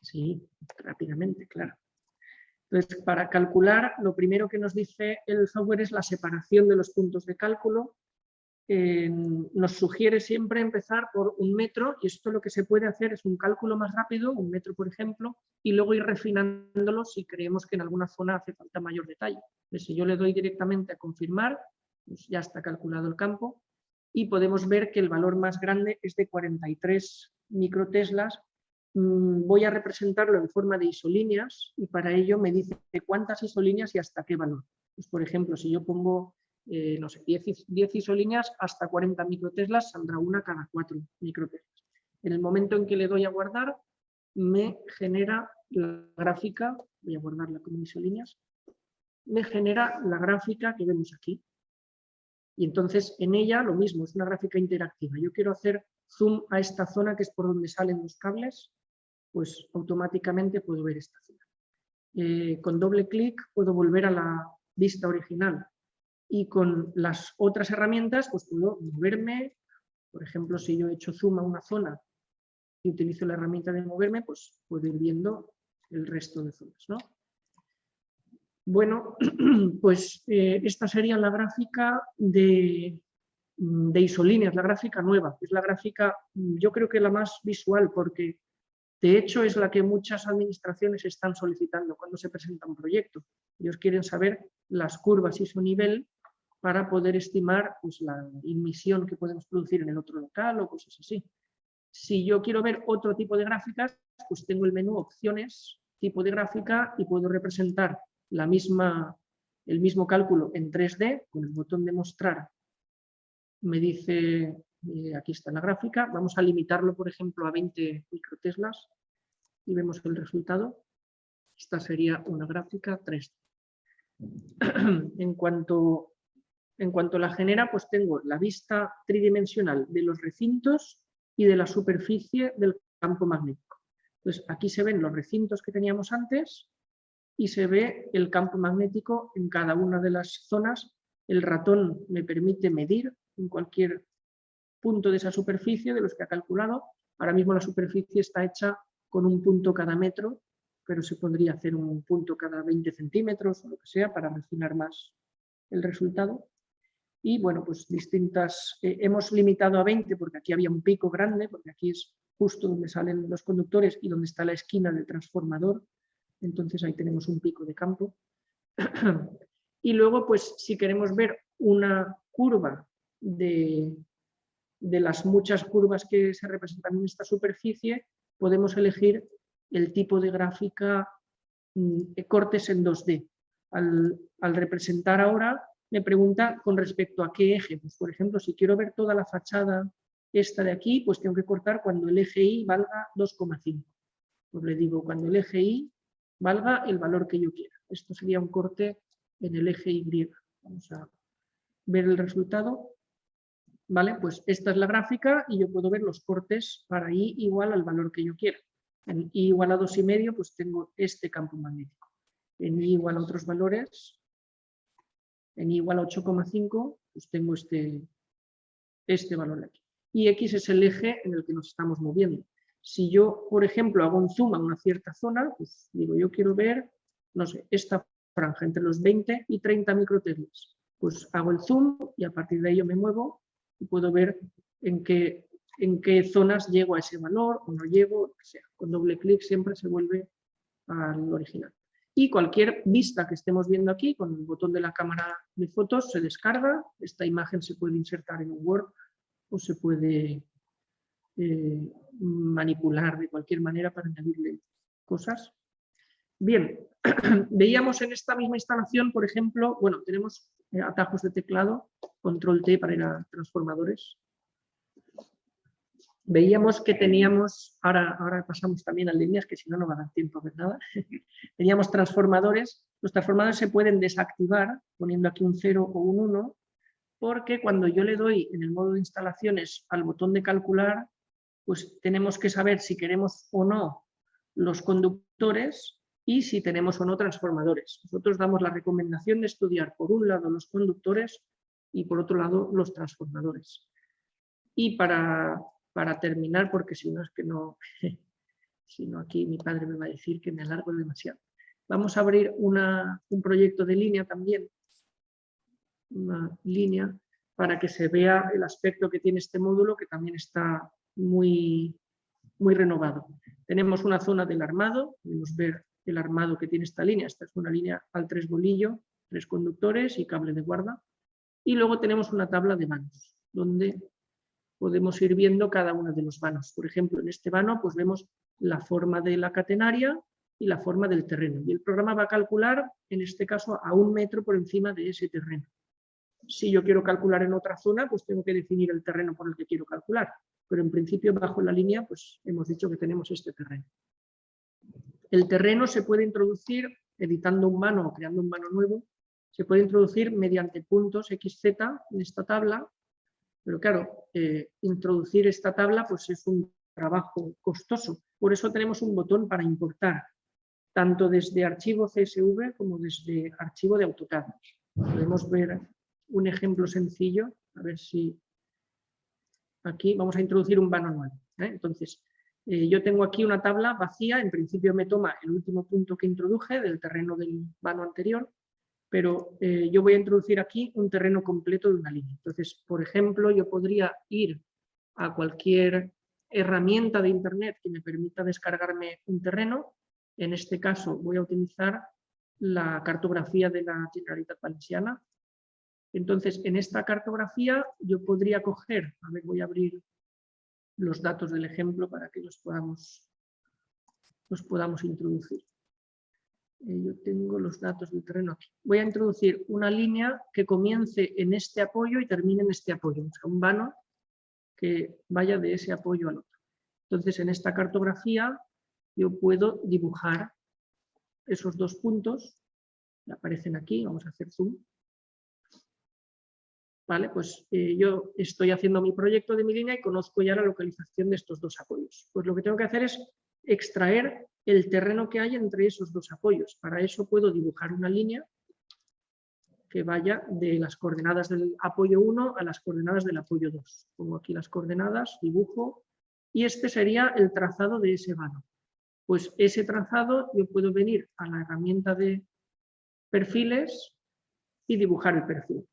Sí, rápidamente, claro. Entonces, para calcular, lo primero que nos dice el software es la separación de los puntos de cálculo. Nos sugiere siempre empezar por 1 metro y esto lo que se puede hacer es un cálculo más rápido, 1 metro por ejemplo, y luego ir refinándolo si creemos que en alguna zona hace falta mayor detalle. Entonces, si yo le doy directamente a confirmar, pues ya está calculado el campo y podemos ver que el valor más grande es de 43 microteslas. Voy a representarlo en forma de isolíneas y para ello me dice cuántas isolíneas y hasta qué valor. Pues, por ejemplo, si yo pongo no sé, 10 isolíneas hasta 40 microteslas, saldrá una cada 4 microteslas. En el momento en que le doy a guardar, me genera la gráfica, voy a guardarla como isolíneas, me genera la gráfica que vemos aquí. Y entonces en ella lo mismo, es una gráfica interactiva. Yo quiero hacer zoom a esta zona que es por donde salen los cables, pues automáticamente puedo ver esta zona. Con doble clic puedo volver a la vista original. Y con las otras herramientas pues puedo moverme, por ejemplo, si yo he hecho zoom a una zona y utilizo la herramienta de moverme, pues puedo ir viendo el resto de zonas, ¿no? Bueno, pues esta sería la gráfica de isolíneas, la gráfica nueva. Es la gráfica, yo creo que la más visual, porque de hecho es la que muchas administraciones están solicitando cuando se presenta un proyecto. Ellos quieren saber las curvas isonivel para poder estimar pues, la emisión que podemos producir en el otro local o cosas así. Si yo quiero ver otro tipo de gráficas, pues tengo el menú opciones, tipo de gráfica y puedo representar el mismo cálculo en 3D con el botón de mostrar. Me dice, aquí está la gráfica, vamos a limitarlo por ejemplo a 20 microteslas y vemos el resultado. Esta sería una gráfica 3D. En cuanto la genera, pues tengo la vista tridimensional de los recintos y de la superficie del campo magnético. Entonces, aquí se ven los recintos que teníamos antes y se ve el campo magnético en cada una de las zonas. El ratón me permite medir en cualquier punto de esa superficie de los que ha calculado. Ahora mismo la superficie está hecha con un punto cada metro, pero se podría hacer un punto cada 20 centímetros o lo que sea para refinar más el resultado. Y bueno, pues hemos limitado a 20 porque aquí había un pico grande, porque aquí es justo donde salen los conductores y donde está la esquina del transformador. Entonces ahí tenemos un pico de campo. Y luego, pues si queremos ver una curva de las muchas curvas que se representan en esta superficie, podemos elegir el tipo de gráfica cortes en 2D. Al representar ahora, me pregunta con respecto a qué eje. Pues, por ejemplo, si quiero ver toda la fachada esta de aquí, pues tengo que cortar cuando el eje Y valga 2,5. Pues le digo, cuando el eje Y valga el valor que yo quiera. Esto sería un corte en el eje Y. Vamos a ver el resultado. ¿Vale? Pues esta es la gráfica y yo puedo ver los cortes para Y igual al valor que yo quiera. En Y igual a 2,5, pues tengo este campo magnético. En Y igual a otros valores, en Y igual a 8,5, pues tengo este valor de aquí. Y X es el eje en el que nos estamos moviendo. Si yo, por ejemplo, hago un zoom a una cierta zona, pues digo, yo quiero ver, no sé, esta franja entre los 20 y 30 microteslas. Pues hago el zoom y a partir de ello me muevo y puedo ver en qué zonas llego a ese valor o no llego, o sea, con doble clic siempre se vuelve al original. Y cualquier vista que estemos viendo aquí, con el botón de la cámara de fotos, se descarga. Esta imagen se puede insertar en un Word o se puede manipular de cualquier manera para añadirle cosas. Bien, veíamos en esta misma instalación, por ejemplo, bueno, tenemos atajos de teclado, control T para ir a transformadores. Veíamos que teníamos, ahora pasamos también a líneas, que si no, no va a dar tiempo a ver nada. Teníamos transformadores. Los transformadores se pueden desactivar poniendo aquí un 0 o un 1, porque cuando yo le doy en el modo de instalaciones al botón de calcular, pues tenemos que saber si queremos o no los conductores y si tenemos o no transformadores. Nosotros damos la recomendación de estudiar por un lado los conductores y por otro lado los transformadores. Y para terminar, porque si no es que no, si no aquí mi padre me va a decir que me alargo demasiado. Vamos a abrir un proyecto de línea también, una línea, para que se vea el aspecto que tiene este módulo, que también está muy renovado. Tenemos una zona del armado, podemos ver el armado que tiene esta línea. Esta es una línea al 3 bolillo, 3 conductores y cable de guarda. Y luego tenemos una tabla de vanos, donde podemos ir viendo cada uno de los vanos. Por ejemplo, en este vano pues vemos la forma de la catenaria y la forma del terreno. Y el programa va a calcular, en este caso, a 1 metro por encima de ese terreno. Si yo quiero calcular en otra zona, pues tengo que definir el terreno por el que quiero calcular. Pero en principio, bajo la línea, pues hemos dicho que tenemos este terreno. El terreno se puede introducir editando un vano o creando un vano nuevo. Se puede introducir mediante puntos XZ en esta tabla. Pero claro, introducir esta tabla pues es un trabajo costoso. Por eso tenemos un botón para importar, tanto desde archivo CSV como desde archivo de AutoCAD. Podemos ver un ejemplo sencillo, a ver si aquí vamos a introducir un vano nuevo. Entonces, yo tengo aquí una tabla vacía, en principio me toma el último punto que introduje del terreno del vano anterior, pero yo voy a introducir aquí un terreno completo de una línea. Entonces, por ejemplo, yo podría ir a cualquier herramienta de Internet que me permita descargarme un terreno. En este caso voy a utilizar la cartografía de la Generalitat Valenciana. Entonces, en esta cartografía yo podría coger, a ver, voy a abrir los datos del ejemplo para que los podamos introducir. Yo tengo los datos del terreno aquí. Voy a introducir una línea que comience en este apoyo y termine en este apoyo. O sea, un vano que vaya de ese apoyo al otro. Entonces, en esta cartografía yo puedo dibujar esos dos puntos. Aparecen aquí, vamos a hacer zoom. Vale, pues yo estoy haciendo mi proyecto de mi línea y conozco ya la localización de estos dos apoyos. Pues lo que tengo que hacer es extraer el terreno que hay entre esos dos apoyos. Para eso puedo dibujar una línea que vaya de las coordenadas del apoyo 1 a las coordenadas del apoyo 2. Pongo aquí las coordenadas, dibujo, y este sería el trazado de ese vano. Pues ese trazado yo puedo venir a la herramienta de perfiles y dibujar el perfil.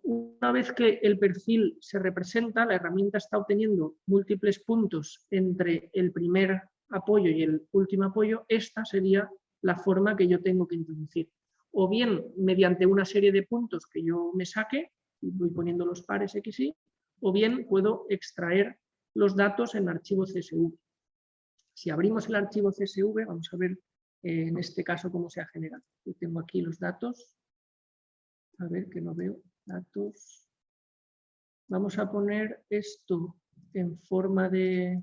Una vez que el perfil se representa, la herramienta está obteniendo múltiples puntos entre el primer apoyo y el último apoyo. Esta sería la forma que yo tengo que introducir. O bien mediante una serie de puntos que yo me saque, y voy poniendo los pares XY, o bien puedo extraer los datos en archivo CSV. Si abrimos el archivo CSV, vamos a ver en este caso cómo se ha generado. Yo tengo aquí los datos. A ver, que no veo. Datos. Vamos a poner esto en forma de...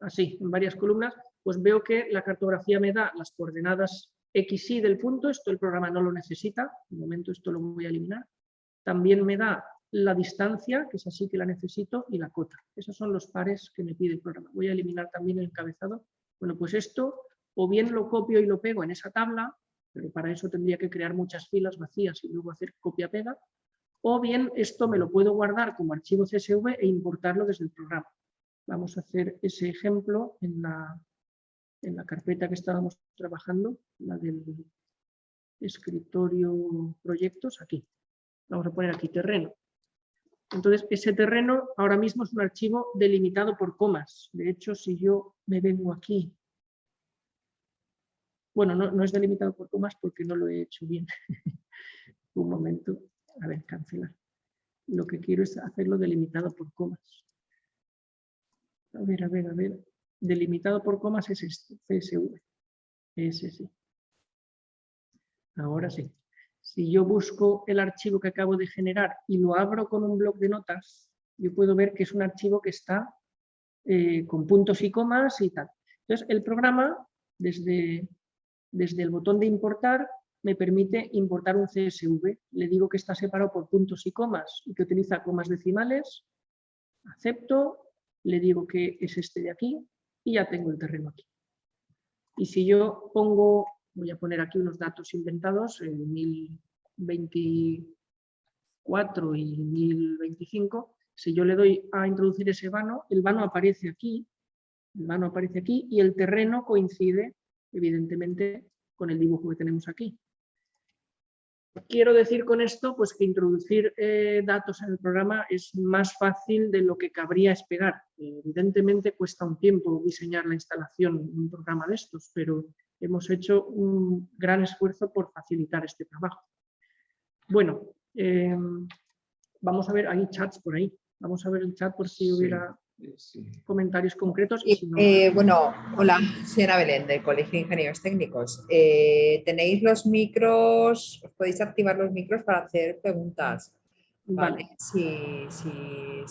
así, en varias columnas. Pues veo que la cartografía me da las coordenadas XY del punto. Esto el programa no lo necesita. De momento esto lo voy a eliminar. También me da la distancia, que es así que la necesito, y la cota. Esos son los pares que me pide el programa. Voy a eliminar también el encabezado. Bueno, pues esto o bien lo copio y lo pego en esa tabla, pero para eso tendría que crear muchas filas vacías y luego hacer copia-pega, o bien esto me lo puedo guardar como archivo CSV e importarlo desde el programa. Vamos a hacer ese ejemplo en la carpeta que estábamos trabajando, la del escritorio proyectos, aquí. Vamos a poner aquí terreno. Entonces, ese terreno ahora mismo es un archivo delimitado por comas. De hecho, si yo me vengo aquí... Bueno, no es delimitado por comas porque no lo he hecho bien. Un momento. A ver, cancelar. Lo que quiero es hacerlo delimitado por comas. A ver. Delimitado por comas es este, CSV. Ese sí. Ahora sí. Si yo busco el archivo que acabo de generar y lo abro con un bloc de notas, yo puedo ver que es un archivo que está con puntos y comas y tal. Entonces, el programa, desde el botón de importar, me permite importar un CSV. Le digo que está separado por puntos y comas y que utiliza comas decimales. Acepto, le digo que es este de aquí y ya tengo el terreno aquí. Y si yo pongo, voy a poner aquí unos datos inventados, 1024 y 1025, si yo le doy a introducir ese vano, el vano aparece aquí y el terreno coincide, evidentemente, con el dibujo que tenemos aquí. Quiero decir con esto pues, que introducir datos en el programa es más fácil de lo que cabría esperar. Evidentemente cuesta un tiempo diseñar la instalación de un programa de estos, pero hemos hecho un gran esfuerzo por facilitar este trabajo. Bueno, vamos a ver, hay chats por ahí. Vamos a ver el chat por si hubiera comentarios concretos. Y si no... Bueno, hola, soy Ana Belén del Colegio de Ingenieros Técnicos. Tenéis los micros, os podéis activar los micros para hacer preguntas. ¿Vale? Si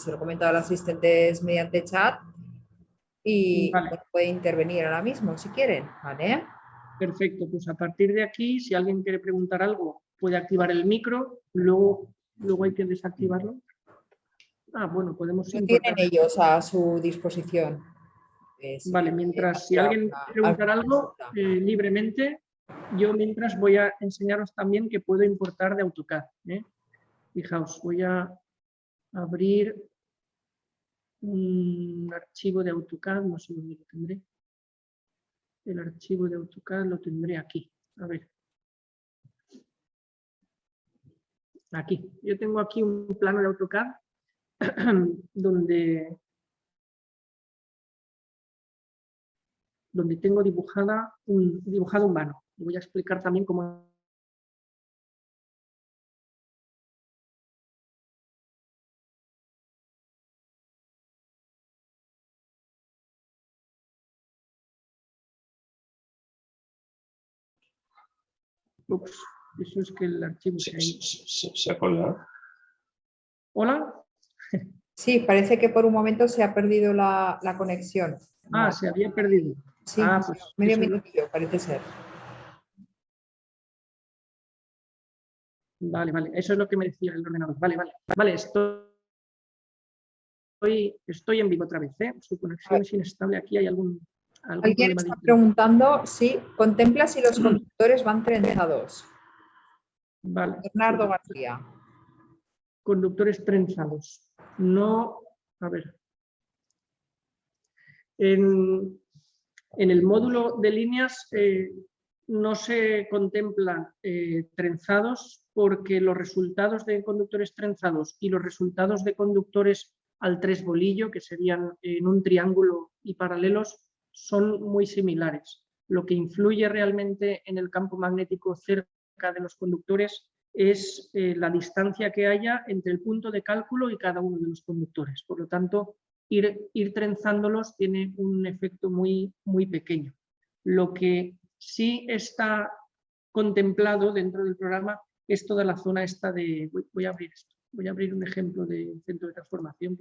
lo he comentado al asistente mediante chat y vale. bueno, puede intervenir ahora mismo si quieren. ¿Vale? Perfecto, pues a partir de aquí, si alguien quiere preguntar algo, puede activar el micro, luego hay que desactivarlo. Ah, bueno, podemos... Lo tienen ellos a su disposición. Vale, mientras si alguien quiere preguntar algo libremente, yo mientras voy a enseñaros también que puedo importar de AutoCAD. Fijaos, voy a abrir un archivo de AutoCAD, no sé dónde lo tendré. El archivo de AutoCAD lo tendré aquí. A ver. Aquí. Yo tengo aquí un plano de AutoCAD donde tengo dibujado un vano. Voy a explicar también cómo... Ups, eso es que el archivo se ha colgado. ¿Hola? Sí, parece que por un momento se ha perdido la conexión. Ah, se había perdido. Sí, pues medio minutillo, parece ser. Vale, eso es lo que me decía el ordenador. Vale, estoy en vivo otra vez, ¿eh? Su conexión es inestable. Aquí hay algún Alguien problema. está preguntando si contempla si los conductores van trenzados. Vale. Bernardo García. Conductores trenzados. No, a ver. En el módulo de líneas no se contemplan trenzados porque los resultados de conductores trenzados y los resultados de conductores al tres bolillo, que serían en un triángulo y paralelos, son muy similares. Lo que influye realmente en el campo magnético cerca de los conductores es la distancia que haya entre el punto de cálculo y cada uno de los conductores. Por lo tanto, ir trenzándolos tiene un efecto muy, muy pequeño. Lo que sí está contemplado dentro del programa es toda la zona esta de... Voy a abrir esto. Voy a abrir un ejemplo de centro de transformación.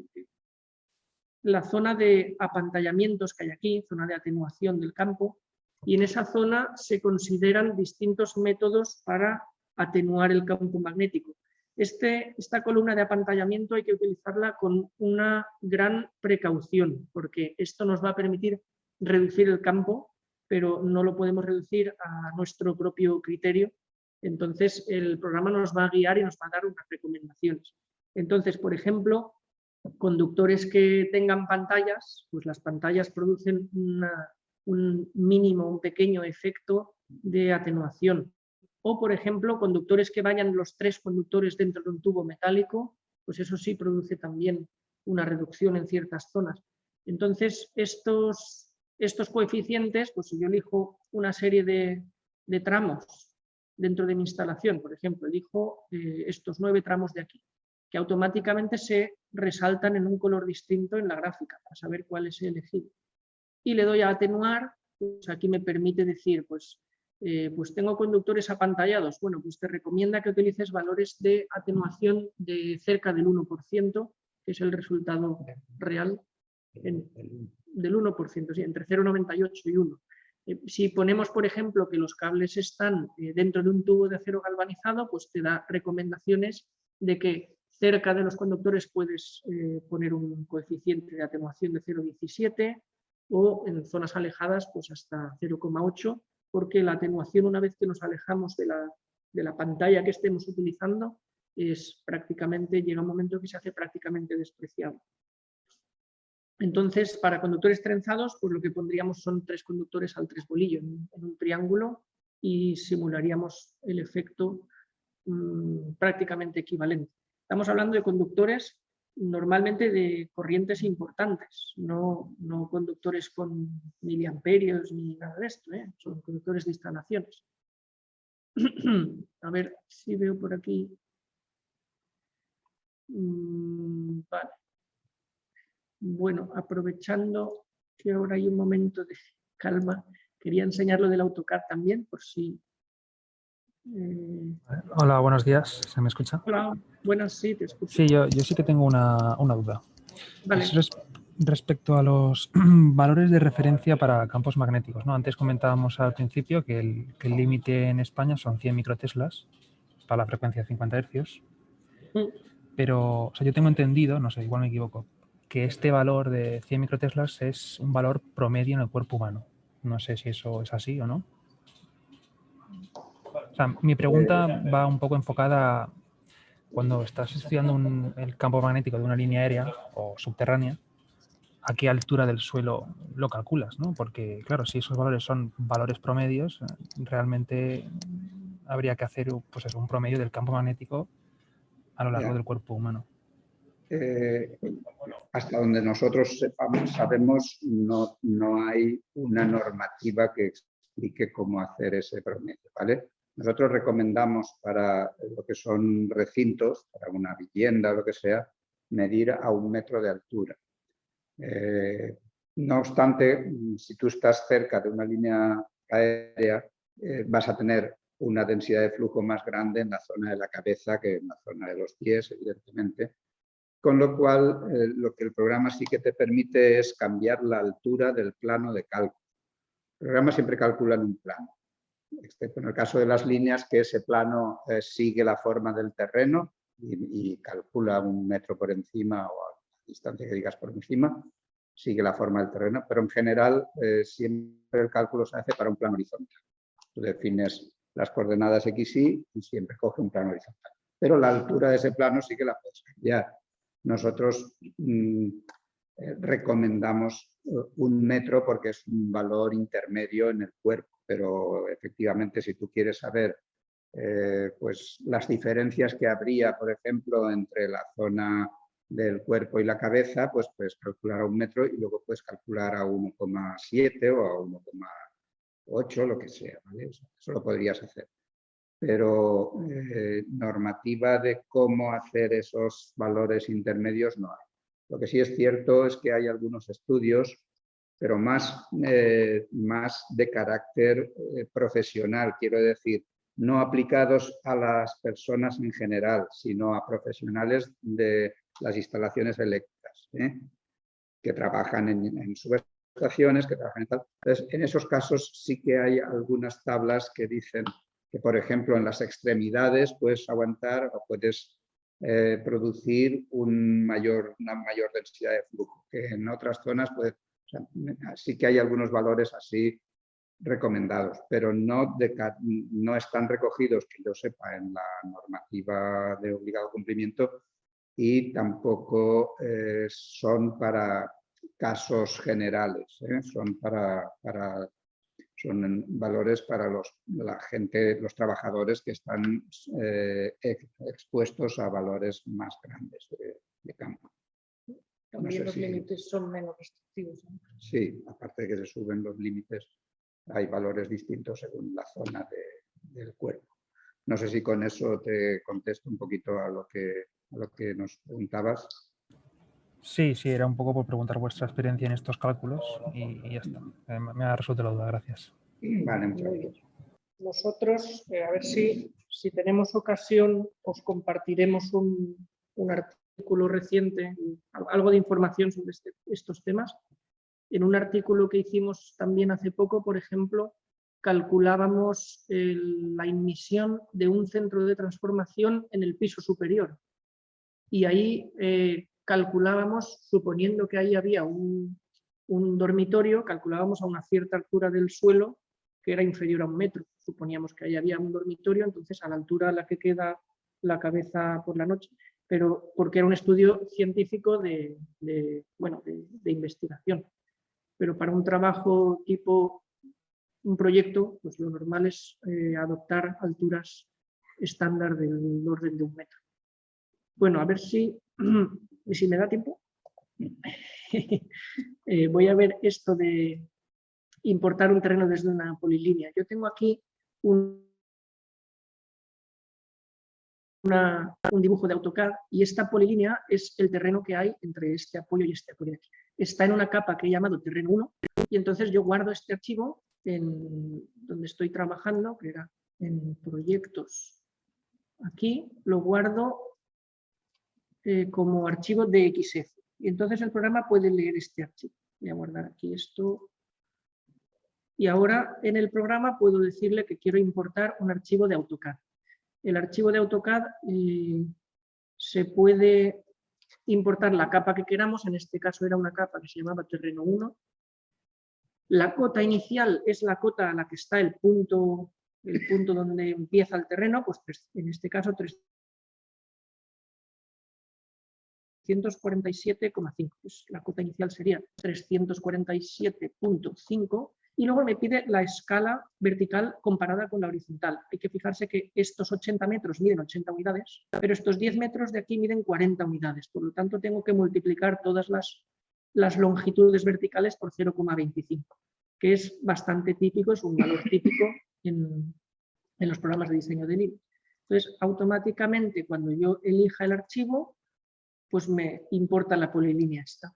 La zona de apantallamientos que hay aquí, zona de atenuación del campo, y en esa zona se consideran distintos métodos para atenuar el campo magnético. Esta columna de apantallamiento hay que utilizarla con una gran precaución, porque esto nos va a permitir reducir el campo, pero no lo podemos reducir a nuestro propio criterio. Entonces, el programa nos va a guiar y nos va a dar unas recomendaciones. Entonces, por ejemplo, conductores que tengan pantallas, pues las pantallas producen un mínimo, un pequeño efecto de atenuación. O, por ejemplo, conductores que vayan los tres conductores dentro de un tubo metálico, pues eso sí produce también una reducción en ciertas zonas. Entonces, estos coeficientes, pues si yo elijo una serie de tramos dentro de mi instalación, por ejemplo, elijo estos 9 tramos de aquí, que automáticamente se resaltan en un color distinto en la gráfica para saber cuál es el elegido. Y le doy a atenuar, pues aquí me permite decir, pues tengo conductores apantallados. Bueno, pues te recomienda que utilices valores de atenuación de cerca del 1%, que es el resultado real del 1%, sí, entre 0,98 y 1. Si ponemos, por ejemplo, que los cables están dentro de un tubo de acero galvanizado, pues te da recomendaciones de que cerca de los conductores puedes poner un coeficiente de atenuación de 0,17 o en zonas alejadas pues hasta 0,8, porque la atenuación, una vez que nos alejamos de la pantalla que estemos utilizando, llega un momento que se hace prácticamente despreciable. Entonces, para conductores trenzados, pues lo que pondríamos son 3 conductores al 3 bolillo en un triángulo y simularíamos el efecto prácticamente equivalente. Estamos hablando de conductores normalmente de corrientes importantes, no conductores con miliamperios ni nada de esto, son conductores de instalaciones. A ver si veo por aquí. Vale. Bueno, aprovechando que ahora hay un momento de calma, quería enseñar lo del AutoCAD también, por si... Hola, buenos días. ¿Se me escucha? Hola, buenas, sí, te escucho. Sí, yo sí que tengo una duda. Vale. Es respecto a los valores de referencia para campos magnéticos, ¿no? Antes comentábamos al principio que el límite en España son 100 microteslas para la frecuencia de 50 Hz. Pero o sea, yo tengo entendido, no sé, igual me equivoco, que este valor de 100 microteslas es un valor promedio en el cuerpo humano. No sé si eso es así o no. O sea, mi pregunta va un poco enfocada a cuando estás estudiando el campo magnético de una línea aérea o subterránea, ¿a qué altura del suelo lo calculas, ¿no? Porque, claro, si esos valores son valores promedios, realmente habría que hacer pues un promedio del campo magnético a lo largo del cuerpo humano. Hasta donde nosotros sabemos, no hay una normativa que explique cómo hacer ese promedio, ¿vale? Nosotros recomendamos para lo que son recintos, para una vivienda o lo que sea, medir a 1 metro de altura. No obstante, si tú estás cerca de una línea aérea, vas a tener una densidad de flujo más grande en la zona de la cabeza que en la zona de los pies, evidentemente. Con lo cual, lo que el programa sí que te permite es cambiar la altura del plano de cálculo. El programa siempre calcula en un plano, excepto en el caso de las líneas, que ese plano sigue la forma del terreno y calcula 1 metro por encima o a la distancia que digas por encima, sigue la forma del terreno, pero en general siempre el cálculo se hace para un plano horizontal. Tú defines las coordenadas X, Y y siempre coge un plano horizontal. Pero la altura de ese plano sí que la puedes cambiar. Nosotros recomendamos 1 metro porque es un valor intermedio en el cuerpo, pero efectivamente si tú quieres saber pues las diferencias que habría, por ejemplo, entre la zona del cuerpo y la cabeza, pues puedes calcular a 1 metro y luego puedes calcular a 1,7 o a 1,8, lo que sea, ¿vale? Eso lo podrías hacer. Pero normativa de cómo hacer esos valores intermedios no hay. Lo que sí es cierto es que hay algunos estudios, pero más de carácter profesional, quiero decir, no aplicados a las personas en general, sino a profesionales de las instalaciones eléctricas, que trabajan en subestaciones, que trabajan en tal. Entonces, en esos casos sí que hay algunas tablas que dicen que, por ejemplo, en las extremidades puedes aguantar o puedes producir una mayor densidad de flujo, que en otras zonas sí que hay algunos valores así recomendados, pero no están recogidos, que yo sepa, en la normativa de obligado cumplimiento y tampoco son para casos generales, son para son valores para la gente, los trabajadores que están expuestos a valores más grandes de campo. También los límites son menos restrictivos, ¿no? Sí, aparte de que se suben los límites, hay valores distintos según la zona del cuerpo. No sé si con eso te contesto un poquito a lo que nos preguntabas. Sí, era un poco por preguntar vuestra experiencia en estos cálculos y ya está. Me ha resuelto la duda, gracias. Vale, muchas Muy gracias. bien. Nosotros, a ver si tenemos ocasión, os compartiremos un artículo reciente, algo de información sobre estos temas. En un artículo que hicimos también hace poco, por ejemplo, calculábamos la inmisión de un centro de transformación en el piso superior. Y ahí calculábamos, suponiendo que ahí había un dormitorio, calculábamos a una cierta altura del suelo que era inferior a 1 metro. Suponíamos que ahí había un dormitorio, entonces a la altura a la que queda la cabeza por la noche, pero porque era un estudio científico de investigación. Pero para un trabajo tipo un proyecto, pues lo normal es adoptar alturas estándar del orden de 1 metro. Bueno, a ver si me da tiempo. Voy a ver esto de importar un terreno desde una polilínea. Yo tengo aquí un dibujo de AutoCAD y esta polilínea es el terreno que hay entre este apoyo y este apoyo de aquí. Está en una capa que he llamado terreno 1 y entonces yo guardo este archivo en donde estoy trabajando, que era en proyectos. Aquí lo guardo como archivo DXF y entonces el programa puede leer este archivo. Voy a guardar aquí esto. Y ahora en el programa puedo decirle que quiero importar un archivo de AutoCAD. El archivo de AutoCAD se puede importar la capa que queramos, en este caso era una capa que se llamaba terreno 1. La cota inicial es la cota a la que está el punto donde empieza el terreno, pues en este caso 347,5. Pues la cota inicial sería 347,5 y luego me pide la escala vertical comparada con la horizontal. Hay que fijarse que estos 80 metros miden 80 unidades, pero estos 10 metros de aquí miden 40 unidades. Por lo tanto, tengo que multiplicar todas las longitudes verticales por 0,25, que es bastante típico, es un valor típico en los programas de diseño de nivel. Entonces, automáticamente, cuando yo elija el archivo, pues me importa la polilínea esta.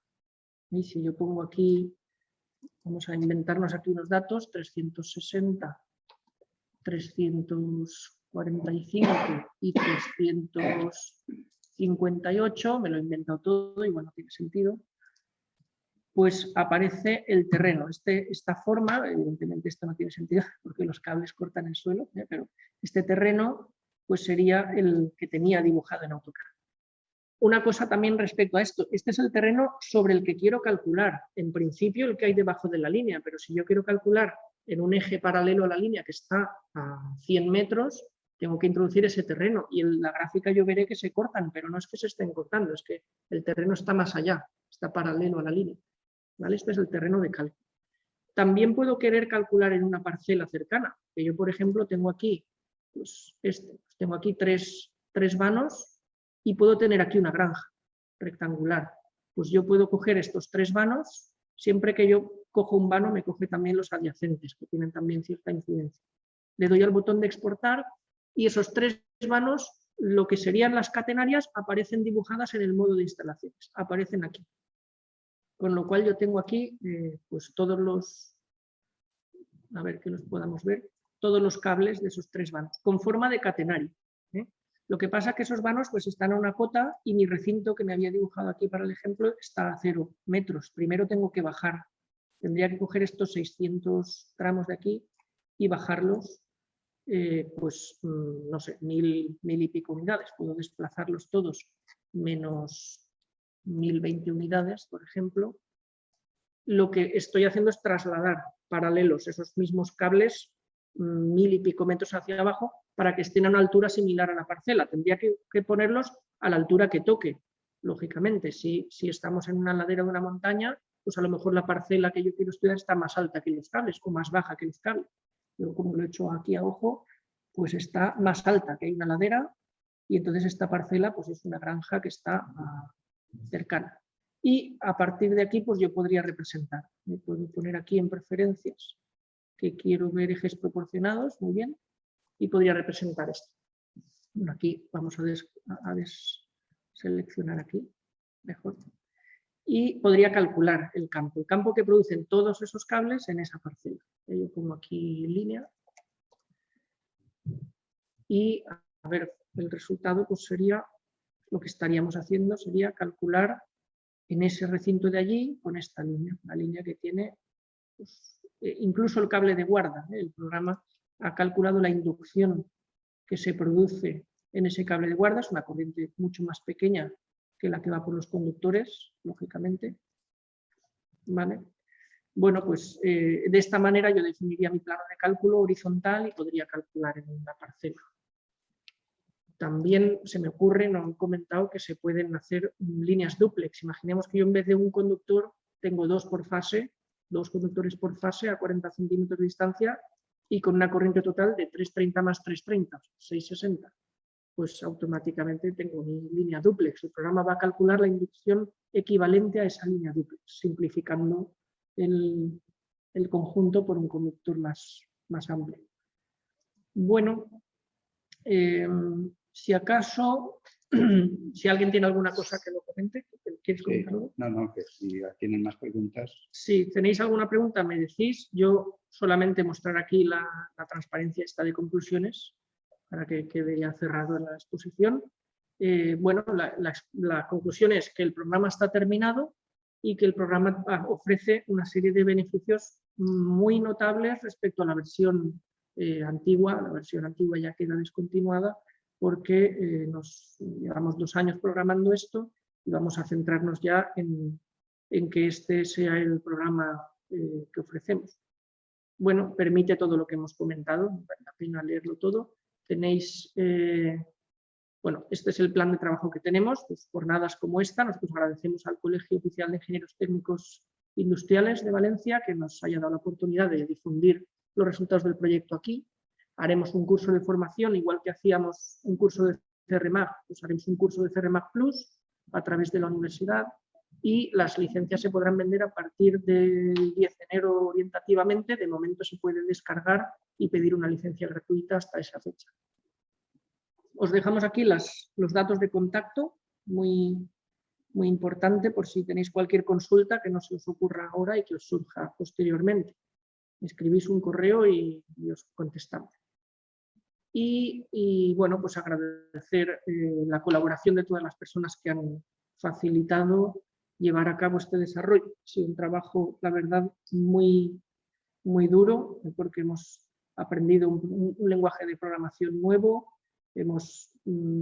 Y si yo pongo aquí, vamos a inventarnos aquí unos datos, 360, 345 y 358, me lo he inventado todo y bueno, tiene sentido, pues aparece el terreno. Esta forma, evidentemente esto no tiene sentido porque los cables cortan el suelo, pero este terreno pues sería el que tenía dibujado en AutoCAD. Una cosa también respecto a esto, este es el terreno sobre el que quiero calcular, en principio el que hay debajo de la línea, pero si yo quiero calcular en un eje paralelo a la línea que está a 100 metros, tengo que introducir ese terreno y en la gráfica yo veré que se cortan, pero no es que se estén cortando, es que el terreno está más allá, está paralelo a la línea. ¿Vale? Este es el terreno de cálculo. También puedo querer calcular en una parcela cercana, que yo por ejemplo tengo aquí, tengo aquí tres vanos y puedo tener aquí una granja rectangular. Pues yo puedo coger estos 3 vanos, siempre que yo cojo un vano me coge también los adyacentes, que tienen también cierta incidencia. Le doy al botón de exportar y esos 3 vanos, lo que serían las catenarias, aparecen dibujadas en el modo de instalaciones, aparecen aquí. Con lo cual yo tengo aquí pues todos los, a ver que los podamos ver, todos los cables de esos 3 vanos, con forma de catenario. Lo que pasa es que esos vanos pues están a una cota y mi recinto que me había dibujado aquí para el ejemplo está a 0 metros. Primero tengo que bajar, tendría que coger estos 600 tramos de aquí y bajarlos, pues no sé, 1000 y pico unidades. Puedo desplazarlos todos menos 1020 unidades, por ejemplo. Lo que estoy haciendo es trasladar paralelos esos mismos cables 1000 y pico metros hacia abajo para que estén a una altura similar a la parcela. Tendría que ponerlos a la altura que toque, lógicamente. Si estamos en una ladera de una montaña, pues a lo mejor la parcela que yo quiero estudiar está más alta que los cables o más baja que los cables. Yo, como lo he hecho aquí a ojo, pues está más alta, que hay una ladera, y entonces esta parcela pues es una granja que está cercana. Y a partir de aquí pues yo podría representar. Me puedo poner aquí en preferencias que quiero ver ejes proporcionados, muy bien, y podría representar esto. Bueno, aquí vamos a seleccionar aquí, mejor. Y podría calcular el campo que producen todos esos cables en esa parcela. Yo pongo aquí línea. Y a ver, el resultado pues sería, lo que estaríamos haciendo sería calcular en ese recinto de allí con esta línea, la línea que tiene pues, incluso el cable de guarda. El programa ha calculado la inducción que se produce en ese cable de guarda, es una corriente mucho más pequeña que la que va por los conductores, lógicamente. ¿Vale? Bueno, pues de esta manera yo definiría mi plano de cálculo horizontal y podría calcular en una parcela. También se me ocurre, no he comentado, que se pueden hacer líneas dúplex. Imaginemos que yo en vez de un conductor tengo dos conductores por fase a 40 centímetros de distancia y con una corriente total de 330 más 330, 660. Pues automáticamente tengo mi línea dúplex. El programa va a calcular la inducción equivalente a esa línea dúplex, simplificando el conjunto por un conductor más amplio. Bueno, si acaso, si alguien tiene alguna cosa que lo comente, ¿quieres comentar algo? No, que si tienen más preguntas. Si tenéis alguna pregunta me decís. Yo solamente mostrar aquí la transparencia esta de conclusiones para que quede ya cerrado en la exposición. Bueno, la conclusión es que el programa está terminado y que el programa ofrece una serie de beneficios muy notables respecto a la versión antigua. La versión antigua ya queda descontinuada porque nos llevamos 2 años programando esto y vamos a centrarnos ya en que este sea el programa que ofrecemos. Bueno, permite todo lo que hemos comentado, no vale la pena leerlo todo. Tenéis, bueno, este es el plan de trabajo que tenemos, pues jornadas como esta. Nosotros agradecemos al Colegio Oficial de Ingenieros Técnicos Industriales de Valencia que nos haya dado la oportunidad de difundir los resultados del proyecto aquí. Haremos un curso de formación, igual que hacíamos un curso de CRMAG, pues haremos un curso de CRMAG Plus a través de la universidad y las licencias se podrán vender a partir del 10 de enero orientativamente. De momento se puede descargar y pedir una licencia gratuita hasta esa fecha. Os dejamos aquí los datos de contacto, muy importante por si tenéis cualquier consulta que no se os ocurra ahora y que os surja posteriormente. Escribís un correo y os contestamos. Y bueno, pues agradecer la colaboración de todas las personas que han facilitado llevar a cabo este desarrollo. Ha sido un trabajo, la verdad, muy duro, porque hemos aprendido un lenguaje de programación nuevo, hemos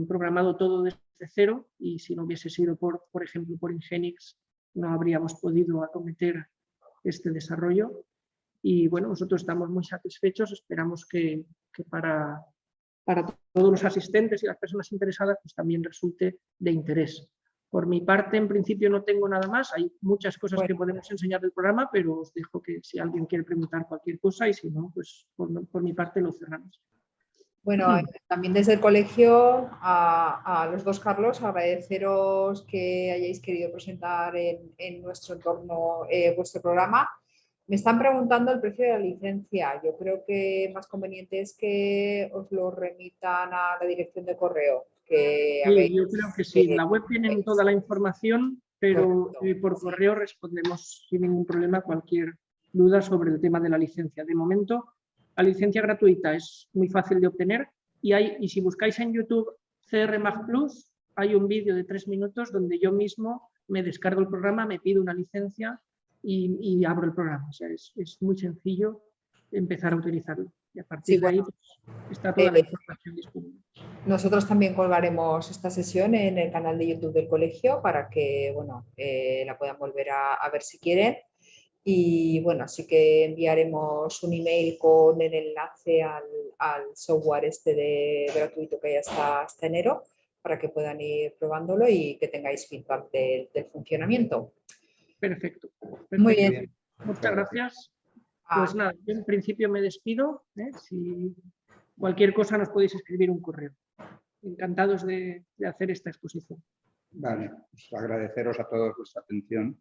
programado todo desde cero y si no hubiese sido, por ejemplo, por Ingenix, no habríamos podido acometer este desarrollo. Y bueno, nosotros estamos muy satisfechos, esperamos que para todos los asistentes y las personas interesadas pues también resulte de interés. Por mi parte, en principio no tengo nada más, hay muchas cosas que podemos enseñar del programa, pero os dejo que si alguien quiere preguntar cualquier cosa y si no, pues por mi parte lo cerramos. Bueno, también desde el colegio a los dos Carlos, agradeceros que hayáis querido presentar en nuestro entorno vuestro programa. Me están preguntando el precio de la licencia. Yo creo que más conveniente es que os lo remitan a la dirección de correo. Sí, yo creo que sí. En la web tienen toda la información, pero por correo respondemos sin ningún problema cualquier duda sobre el tema de la licencia. De momento, la licencia gratuita es muy fácil de obtener y si buscáis en YouTube CRMAG Plus, hay un vídeo de 3 minutos donde yo mismo me descargo el programa, me pido una licencia y abro el programa. O sea, es muy sencillo empezar a utilizarlo. Y a partir de ahí pues, está toda la información disponible. Nosotros también colgaremos esta sesión en el canal de YouTube del colegio para que bueno, la puedan volver a ver si quieren. Y bueno, así que enviaremos un email con el enlace al software gratuito que hay hasta enero para que puedan ir probándolo y que tengáis feedback del funcionamiento. Perfecto. Muy Perfecto. bien. Muchas gracias. Ah, Pues nada, yo en principio me despido. Si cualquier cosa nos podéis escribir un correo. Encantados de hacer esta exposición. Vale, pues agradeceros a todos vuestra atención